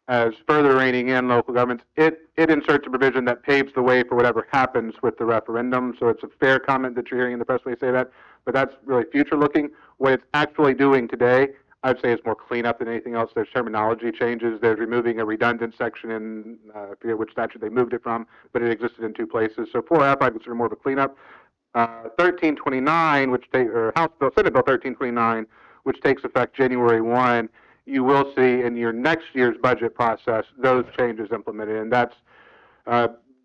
as further reining in local governments, it inserts a provision that paves the way for whatever happens with the referendum. So it's a fair comment that you're hearing in the press when they say that, but that's really future looking. What it's actually doing today, I'd say, is more cleanup than anything else. There's terminology changes. There's removing a redundant section in, I forget which statute they moved it from, but it existed in two places. So 4F, I consider more of a cleanup. 1329, House Bill, Senate Bill 1329, which takes effect January 1, you will see in your next year's budget process those changes implemented, and that's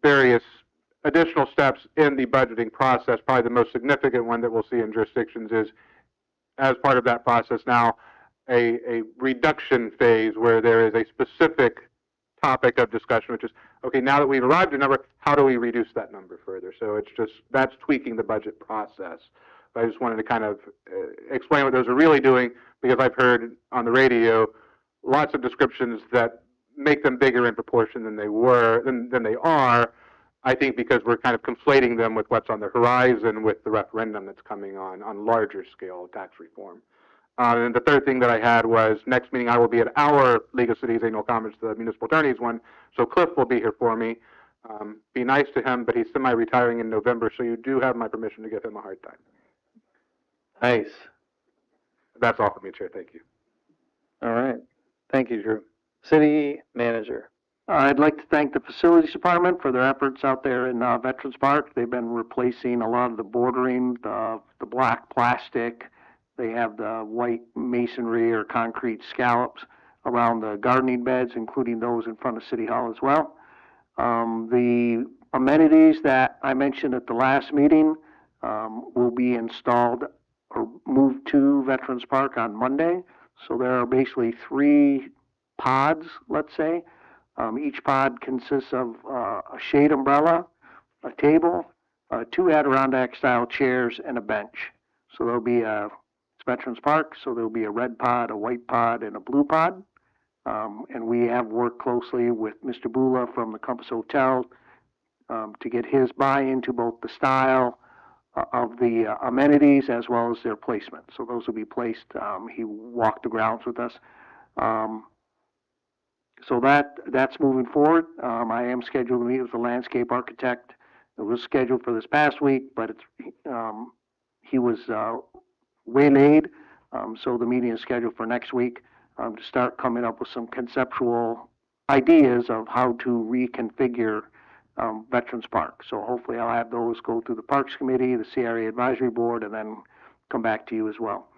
various additional steps in the budgeting process. Probably the most significant one that we'll see in jurisdictions is, as part of that process now, a reduction phase where there is a specific topic of discussion, which is, okay, now that we've arrived at a number, how do we reduce that number further? So it's just, that's tweaking the budget process. But I just wanted to kind of explain what those are really doing, because I've heard on the radio lots of descriptions that make them bigger in proportion than they are, I think because we're kind of conflating them with what's on the horizon with the referendum that's coming on larger scale tax reform. And the third thing that I had was, next meeting I will be at our League of Cities annual conference, the municipal attorneys one, so Cliff will be here for me. Be nice to him, but he's semi-retiring in November, so you do have my permission to give him a hard time. Nice. That's all from me, Chair. Thank you. All right. Thank you, Drew. City Manager. I'd like to thank the Facilities Department for their efforts out there in Veterans Park. They've been replacing a lot of the bordering, the black plastic. They have the white masonry or concrete scallops around the gardening beds, including those in front of City Hall as well. The amenities that I mentioned at the last meeting will be installed or moved to Veterans Park on Monday. So there are basically 3 pods, let's say. Each pod consists of a shade umbrella, a table, 2 Adirondack-style chairs, and a bench. So there'll be it's Veterans Park, so there'll be a red pod, a white pod, and a blue pod. And we have worked closely with Mr. Bula from the Compass Hotel to get his buy-in to both the style of the amenities as well as their placement. So those will be placed. He walked the grounds with us. So that's moving forward. I am scheduled to meet with the landscape architect. It was scheduled for this past week, but he was waylaid. So the meeting is scheduled for next week to start coming up with some conceptual ideas of how to reconfigure Veterans Park. So hopefully I'll have those go through the Parks Committee, the CRA Advisory Board, and then come back to you as well.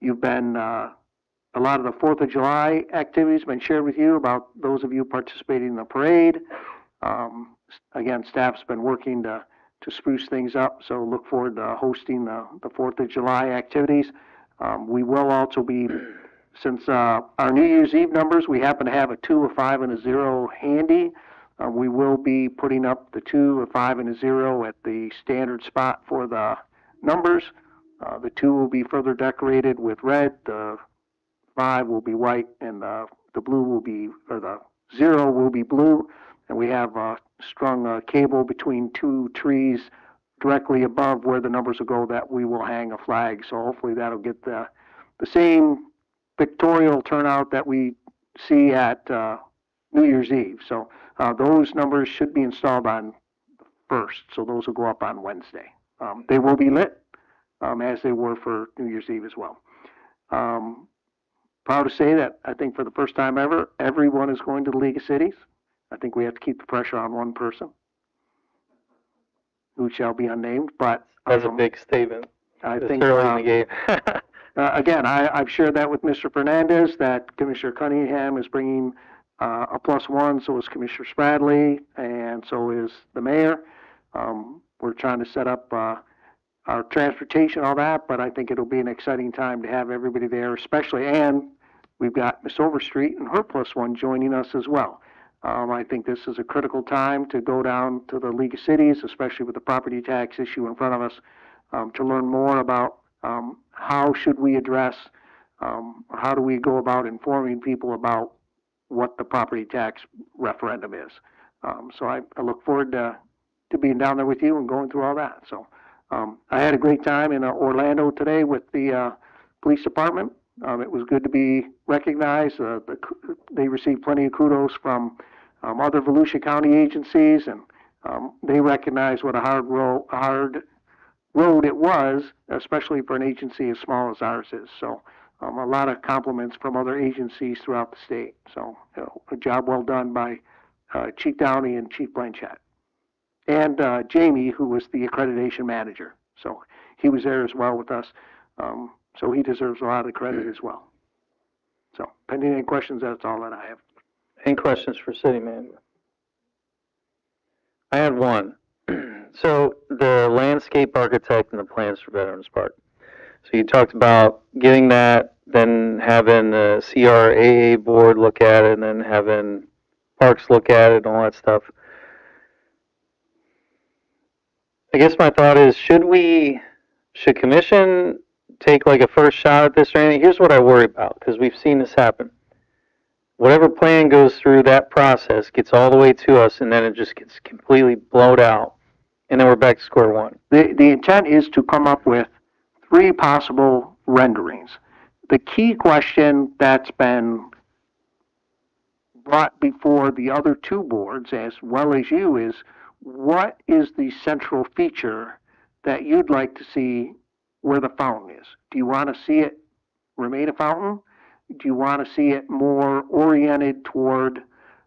You've been, a lot of the 4th of July activities have been shared with you about those of you participating in the parade. Again, staff's been working to spruce things up, so look forward to hosting the 4th of July activities. We will also be, since our New Year's Eve numbers, we happen to have a 2, a 5, and a 0 handy. We will be putting up the 2, a 5, and a 0 at the standard spot for the numbers. The 2 will be further decorated with red, the 5 will be white, and the blue will be, or the 0 will be blue. And we have strung cable between 2 trees directly above where the numbers will go that we will hang a flag. So hopefully that'll get the same pictorial turnout that we see at New Year's Eve. So those numbers should be installed on the 1st, so those will go up on Wednesday. They will be lit as they were for New Year's Eve as well. Proud to say that I think for the first time ever, everyone is going to the League of Cities. I think we have to keep the pressure on one person, who shall be unnamed, but. That's a big statement. I It's think, early in the game. again, I've shared that with Mr. Fernandez, that Commissioner Cunningham is bringing a +1, so is Commissioner Spradley, and so is the mayor. We're trying to set up our transportation, all that, but I think it'll be an exciting time to have everybody there, especially, and we've got Miss Overstreet and her +1 joining us as well. I think this is a critical time to go down to the League of Cities, especially with the property tax issue in front of us, to learn more about how should we address, or how do we go about informing people about what the property tax referendum is. So I look forward to being down there with you and going through all that. So I had a great time in Orlando today with the police department. It was good to be recognized. They received plenty of kudos from other Volusia County agencies, and they recognized what a hard road it was, especially for an agency as small as ours is. So a lot of compliments from other agencies throughout the state. So a job well done by Chief Downey and Chief Blanchett. And Jamie, who was the accreditation manager. So he was there as well with us. So he deserves a lot of credit as well. So pending any questions, that's all that I have. Any questions for City Manager? I had one. So the landscape architect and the plans for Veterans Park. So you talked about getting that, then having the CRAA board look at it, and then having Parks look at it and all that stuff. I guess my thought is, should Commission take like a first shot at this or anything? Here's what I worry about, because we've seen this happen. Whatever plan goes through that process gets all the way to us, and then it just gets completely blown out, and then we're back to square one. The intent is to come up with 3 possible renderings. The key question that's been brought before the other 2 boards, as well as you, is what is the central feature that you'd like to see where the fountain is? Do you want to see it remain a fountain? Do you want to see it more oriented toward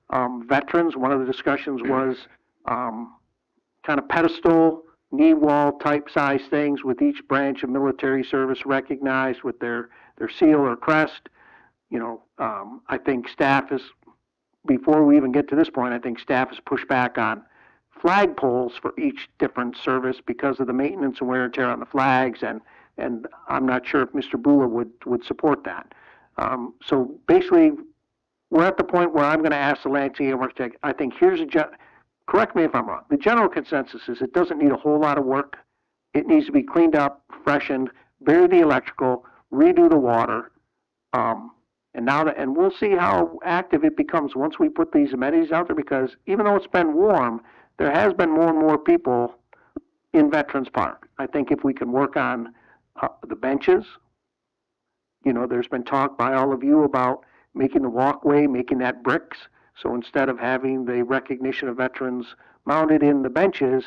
veterans? One of the discussions was kind of pedestal, knee wall type size things with each branch of military service recognized with their seal or crest. You know, I think staff is, before we even get to this point, I think staff has pushed back on flagpoles for each different service because of the maintenance and wear and tear on the flags, and I'm not sure if Mr. Bula would support that. So basically, we're at the point where I'm going to ask the landscape architect, I think here's correct me if I'm wrong, the general consensus is it doesn't need a whole lot of work. It needs to be cleaned up, freshened, bury the electrical, redo the water, and we'll see how active it becomes once we put these amenities out there, because even though it's been warm, there has been more and more people in Veterans Park. I think if we can work on the benches, you know, there's been talk by all of you about making the walkway, making that bricks. So instead of having the recognition of veterans mounted in the benches,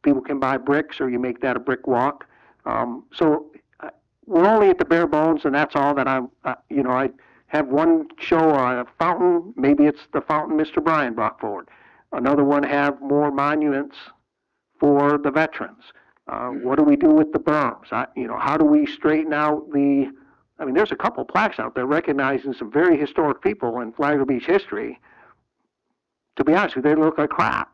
people can buy bricks, or you make that a brick walk. So we're only at the bare bones, and that's all that I'm, you know, I have one show on a fountain. Maybe it's the fountain Mr. Bryan brought forward. Another one have more monuments for the veterans. What do we do with the berms? You know, how do we straighten out I mean, there's a couple plaques out there recognizing some very historic people in Flagler Beach history. To be honest with you, they look like crap.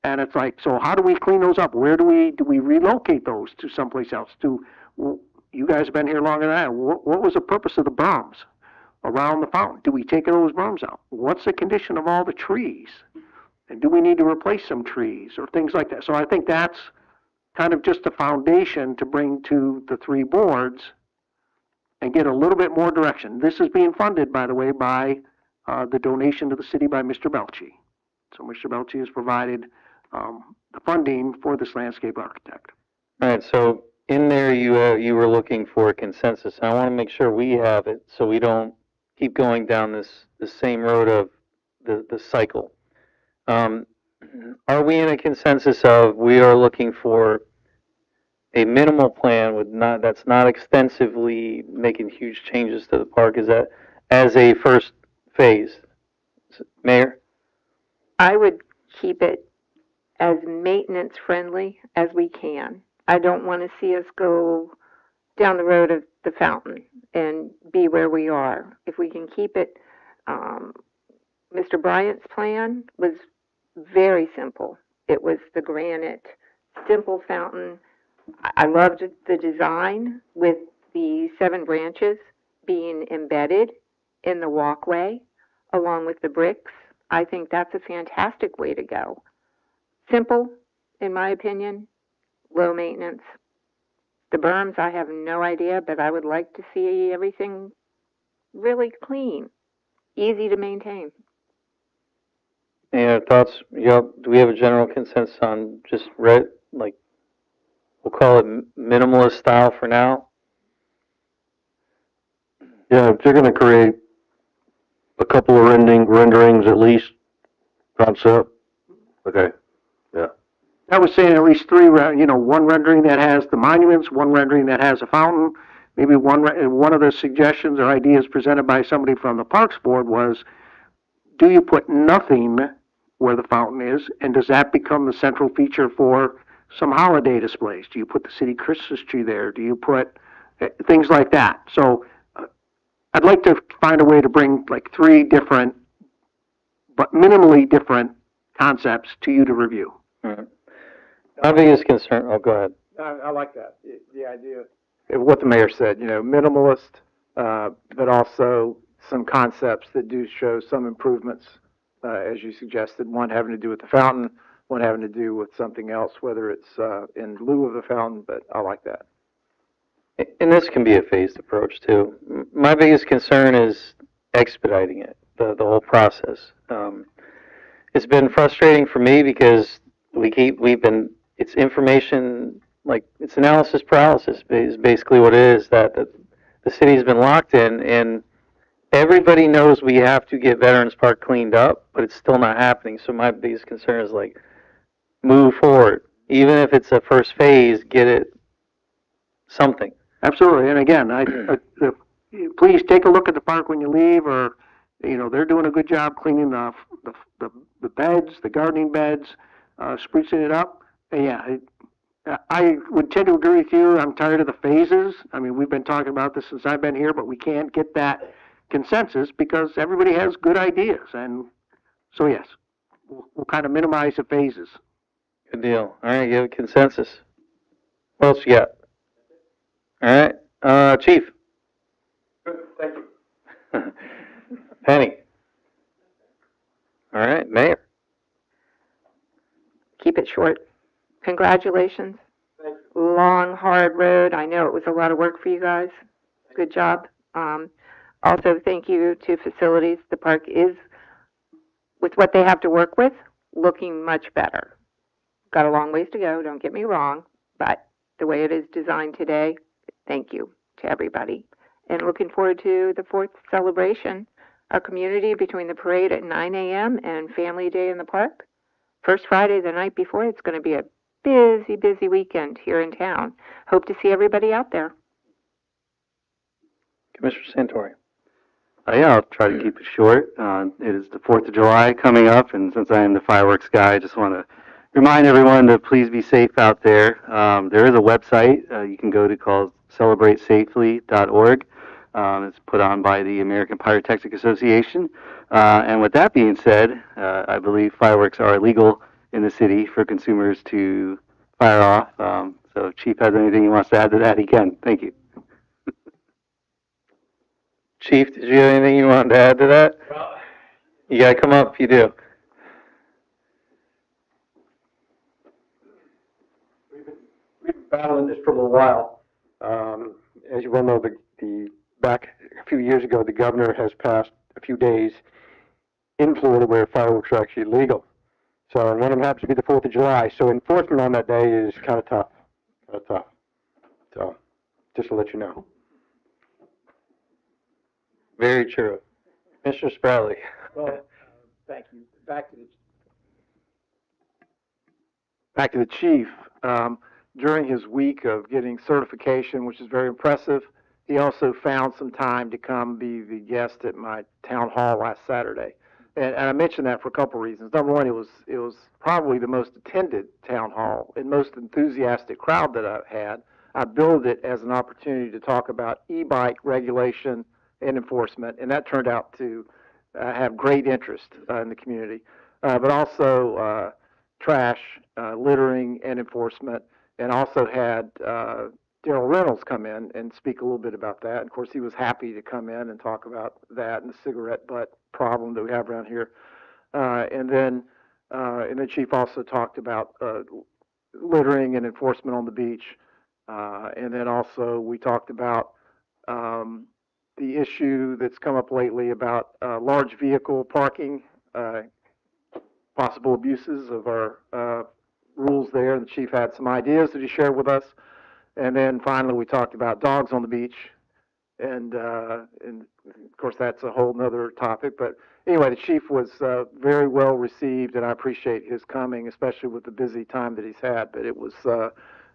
And it's like, so how do we clean those up? Where do we relocate those to someplace else? You guys have been here longer than I have. What was the purpose of the berms around the fountain? Do we take those berms out? What's the condition of all the trees? And do we need to replace some trees or things like that? So I think that's kind of just a foundation to bring to the 3 boards and get a little bit more direction. This is being funded, by the way, by the donation to the city by Mr. Belchie. So Mr. Belchie has provided the funding for this landscape architect. All right, so in there you were looking for a consensus. I want to make sure we have it so we don't keep going down the same road of the cycle. Are we in a consensus of we are looking for a minimal plan that's not extensively making huge changes to the park? Is that as a first phase? Mayor? I would keep it as maintenance friendly as we can. I don't want to see us go down the road of the fountain and be where we are. If we can keep it, Mr. Bryant's plan was very simple. It was the granite, simple fountain. I loved the design with the 7 branches being embedded in the walkway along with the bricks. I think that's a fantastic way to go. Simple, in my opinion, low maintenance. The berms, I have no idea, but I would like to see everything really clean, easy to maintain. Any other thoughts? Do we have a general consensus on just we'll call it minimalist style for now? Yeah, if you're gonna create a couple of renderings at least, concept, okay, yeah. I was saying at least 3, one rendering that has the monuments, one rendering that has a fountain. Maybe one of the suggestions or ideas presented by somebody from the Parks Board was, do you put nothing where the fountain is, and does that become the central feature for some holiday displays? Do you put the city Christmas tree there? Do you put things like that? So I'd like to find a way to bring like 3 different, but minimally different concepts to you to review. Mm-hmm. My biggest concern, go ahead. I like that, the idea of what the mayor said, minimalist, but also some concepts that do show some improvements, as you suggested, one having to do with the fountain, one having to do with something else, whether it's in lieu of the fountain, but I like that. And this can be a phased approach too. My biggest concern is expediting it, the whole process. It's been frustrating for me because it's information, it's analysis paralysis is basically what it is, that the city's been locked in, and everybody knows we have to get Veterans Park cleaned up, but it's still not happening. So my biggest concern is move forward. Even if it's a first phase, get it something. Absolutely, and again, please take a look at the park when you leave, or they're doing a good job cleaning the beds, the gardening beds, sprucing it up. And yeah, I would tend to agree with you. I'm tired of the phases. I mean, we've been talking about this since I've been here, but we can't get that consensus because everybody has good ideas, and so yes, we'll kind of minimize the phases. Good deal. All right, you have a consensus. What else you got? All right, Chief. Good, thank you. Penny. All right, Mayor. Keep it short. Congratulations. Long, hard road. I know it was a lot of work for you guys. Good job. Also, thank you to facilities. The park is, with what they have to work with, looking much better. Got a long ways to go, don't get me wrong, but the way it is designed today, thank you to everybody. And looking forward to the 4th celebration, our community between the parade at 9 a.m. and Family Day in the park. First Friday the night before, it's going to be a busy, busy weekend here in town. Hope to see everybody out there. Commissioner Santori. Yeah, I'll try to keep it short. It is the 4th of July coming up, and since I am the fireworks guy, I just want to remind everyone to please be safe out there. There is a website you can go to called celebratesafely.org. It's put on by the American Pyrotechnic Association. And with that being said, I believe fireworks are illegal in the city for consumers to fire off. So if Chief has anything he wants to add to that, he can. Thank you. Chief, did you have anything you wanted to add to that? Well, you got to come up if you do. We've been battling this for a little while. As you well know, back a few years ago, the governor has passed a few days in Florida where fireworks are actually legal. So one of them happens to be the 4th of July. So enforcement on that day is kind of tough. So just to let you know. Very true. Mr. Spradley. Well, thank you. Back to the chief. During his week of getting certification, which is very impressive, he also found some time to come be the guest at my town hall last Saturday. And I mentioned that for a couple of reasons. Number one, it was probably the most attended town hall and most enthusiastic crowd that I've had. I billed it as an opportunity to talk about e-bike regulation and enforcement, and that turned out to have great interest in the community. But also trash, littering, and enforcement, and also had Daryl Reynolds come in and speak a little bit about that. Of course, he was happy to come in and talk about that and the cigarette butt problem that we have around here. And then Chief also talked about littering and enforcement on the beach. And then also we talked about the issue that's come up lately about large vehicle parking, possible abuses of our rules there. And the chief had some ideas that he shared with us. And then finally, we talked about dogs on the beach, and of course that's a whole nother topic. But anyway, the chief was very well received, and I appreciate his coming, especially with the busy time that he's had. But it was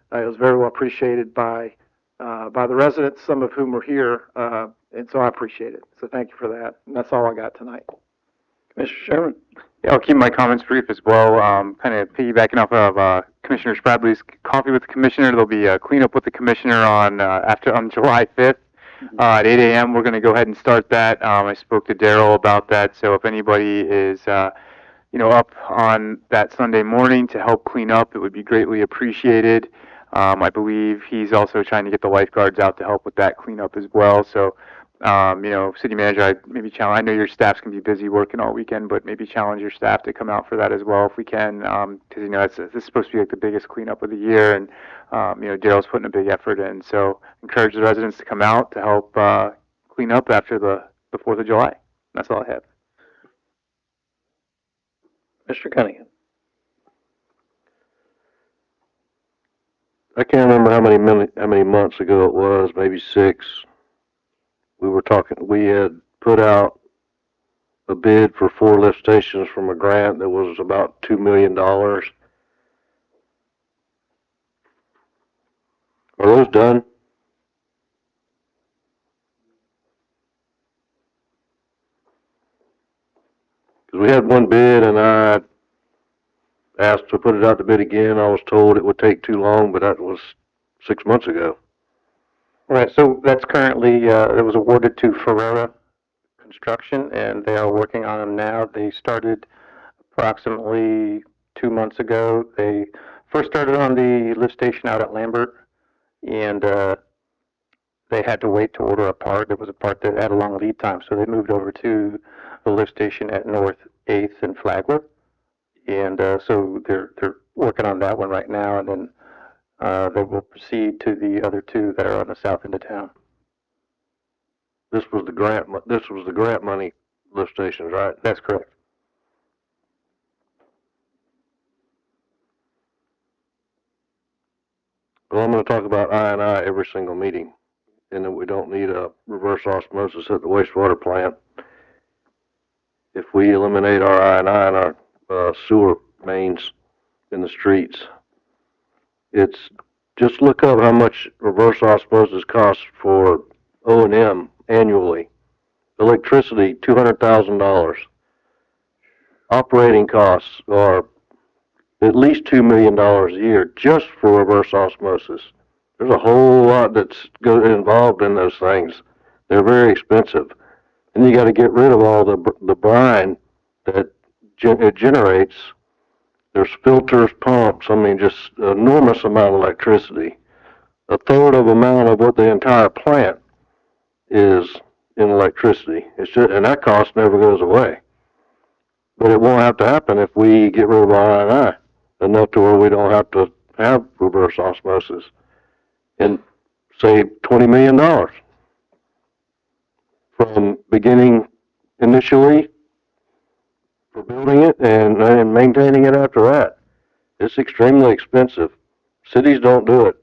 very well appreciated by the residents, some of whom are here, and so I appreciate it. So thank you for that. And that's all I got tonight. Mr. Sherman? Yeah, I'll keep my comments brief as well. Kind of piggybacking off of Commissioner Spradley's coffee with the commissioner. There'll be a cleanup with the commissioner on July 5th at 8 a.m. We're going to go ahead and start that. I spoke to Daryl about that, so if anybody is up on that Sunday morning to help clean up, it would be greatly appreciated. I believe he's also trying to get the lifeguards out to help with that cleanup as well. So. City manager, I know your staff's going to be busy working all weekend, but maybe challenge your staff to come out for that as well if we can, because, this is supposed to be like the biggest cleanup of the year, and, Daryl's putting a big effort in. So encourage the residents to come out to help clean up after the 4th of July. That's all I have. Mr. Cunningham? I can't remember how many months ago it was, maybe 6. We had put out a bid for 4 lift stations from a grant that was about $2 million. Are those done? Because we had one bid and I asked to put it out to bid again. I was told it would take too long, but that was 6 months ago. Right, so that's currently, it was awarded to Ferrera Construction, and they are working on them now. They started approximately 2 months ago. They first started on the lift station out at Lambert, and they had to wait to order a part. There was a part that had a long lead time, so they moved over to the lift station at North 8th and Flagler, and so they're working on that one right now, and then they will proceed to the other 2 that are on the south end of town. This was the grant money lift stations, right? That's correct. Well, I'm going to talk about I&I every single meeting, and that we don't need a reverse osmosis at the wastewater plant. If we eliminate our I&I and our sewer mains in the streets, it's just look up how much reverse osmosis costs for O&M annually. Electricity, $200,000. Operating costs are at least $2 million a year just for reverse osmosis. There's a whole lot that's involved in those things. They're very expensive. And you got to get rid of all the brine that it generates. There's filters, pumps, just an enormous amount of electricity. A third of the amount of what the entire plant is in electricity. And that cost never goes away. But it won't have to happen if we get rid of our I&I enough to where we don't have to have reverse osmosis and save $20 million from beginning initially for building it and maintaining it after that. It's extremely expensive. Cities don't do it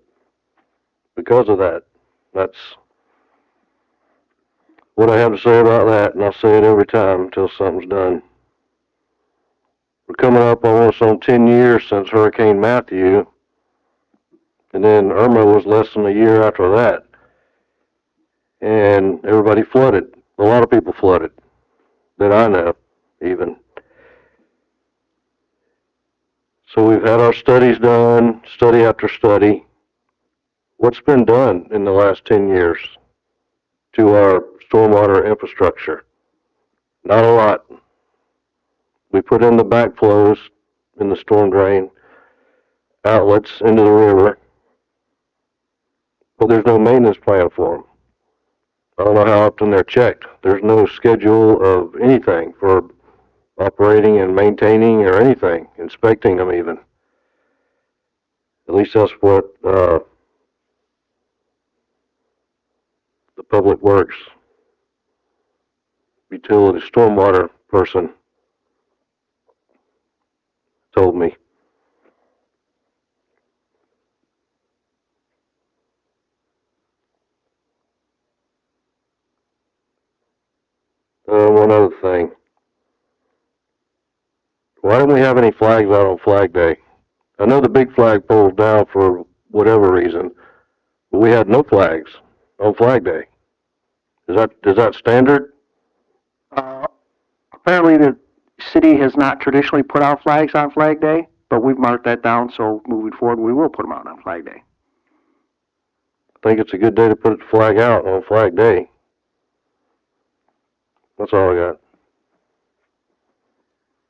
because of that. That's what I have to say about that, and I'll say it every time until something's done. We're coming up almost on 10 years since Hurricane Matthew, and then Irma was less than a year after that. And everybody flooded. A lot of people flooded that I know. even. So we've had our studies done, study after study. What's been done in the last 10 years to our stormwater infrastructure? Not a lot. We put in the backflows in the storm drain outlets into the river, but there's no maintenance plan for them. I don't know how often they're checked. There's no schedule of anything for operating and maintaining or anything, inspecting them even. At least that's what the Public Works utility stormwater person told me. One other thing. Why didn't we have any flags out on Flag Day? I know the big flag pulled down for whatever reason, but we had no flags on Flag Day. Is that standard? Apparently the city has not traditionally put out flags on Flag Day, but we've marked that down, so moving forward, we will put them out on Flag Day. I think it's a good day to put the flag out on Flag Day. That's all I got.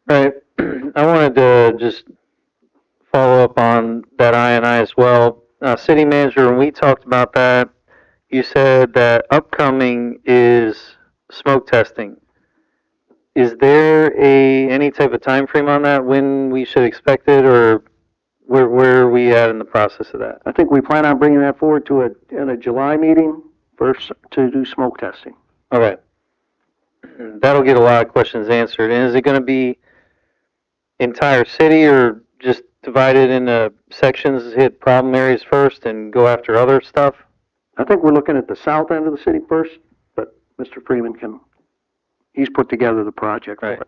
All right. I wanted to just follow up on that I&I as well. City manager, when we talked about that, you said that upcoming is smoke testing. Is there any type of time frame on that, when we should expect it, or where are we at in the process of that? I think we plan on bringing that forward to in a July meeting to do smoke testing. Okay. That'll get a lot of questions answered. And is it going to be entire city, or just divided into sections, hit problem areas first and go after other stuff? I think we're looking at the south end of the city first, but Mr. Freeman he's put together the project. Right.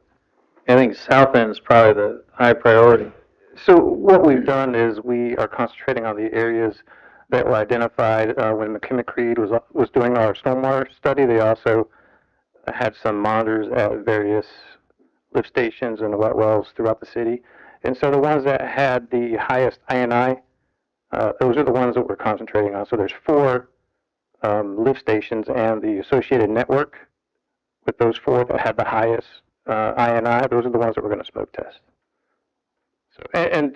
I think south end is probably the high priority. So what we've done is we are concentrating on the areas that were identified when McKinnon-Creed was doing our stormwater study. They also had some monitors at various lift stations and wet wells throughout the city. And so the ones that had the highest I&I, those are the ones that we're concentrating on. So there's 4 lift stations and the associated network with those 4 that had the highest I&I. Those are the ones that we're going to smoke test. So, and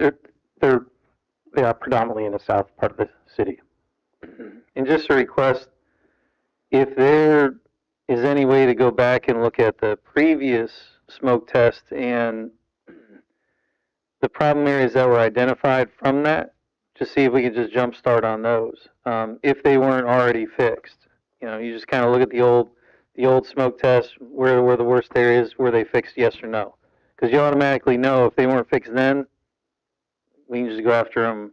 they are predominantly in the south part of the city. And just a request, if there is any way to go back and look at the previous smoke test and the problem areas that were identified from that, just see if we can just jump start on those. If they weren't already fixed, you just kind of look at the old smoke test, where were the worst areas, were they fixed, yes or no? Because you automatically know if they weren't fixed then, we can just go after them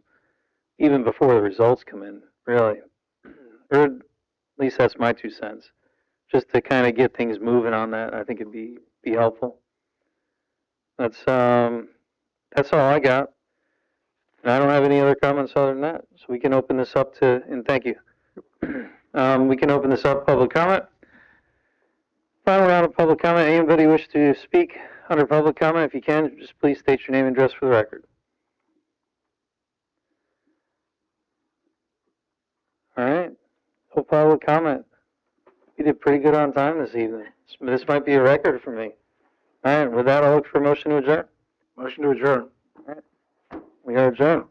even before the results come in, really. Or at least that's my 2 cents. Just to kind of get things moving on that, I think it'd be helpful. That's all I got. And I don't have any other comments other than that. So we can open this up and thank you. We can open this up, public comment. Final round of public comment. Anybody wish to speak under public comment? If you can, just please state your name and address for the record. All right. No public comment. We did pretty good on time this evening. This might be a record for me. All right. With that, I'll look for a motion to adjourn. Motion to adjourn. All right. We are adjourned.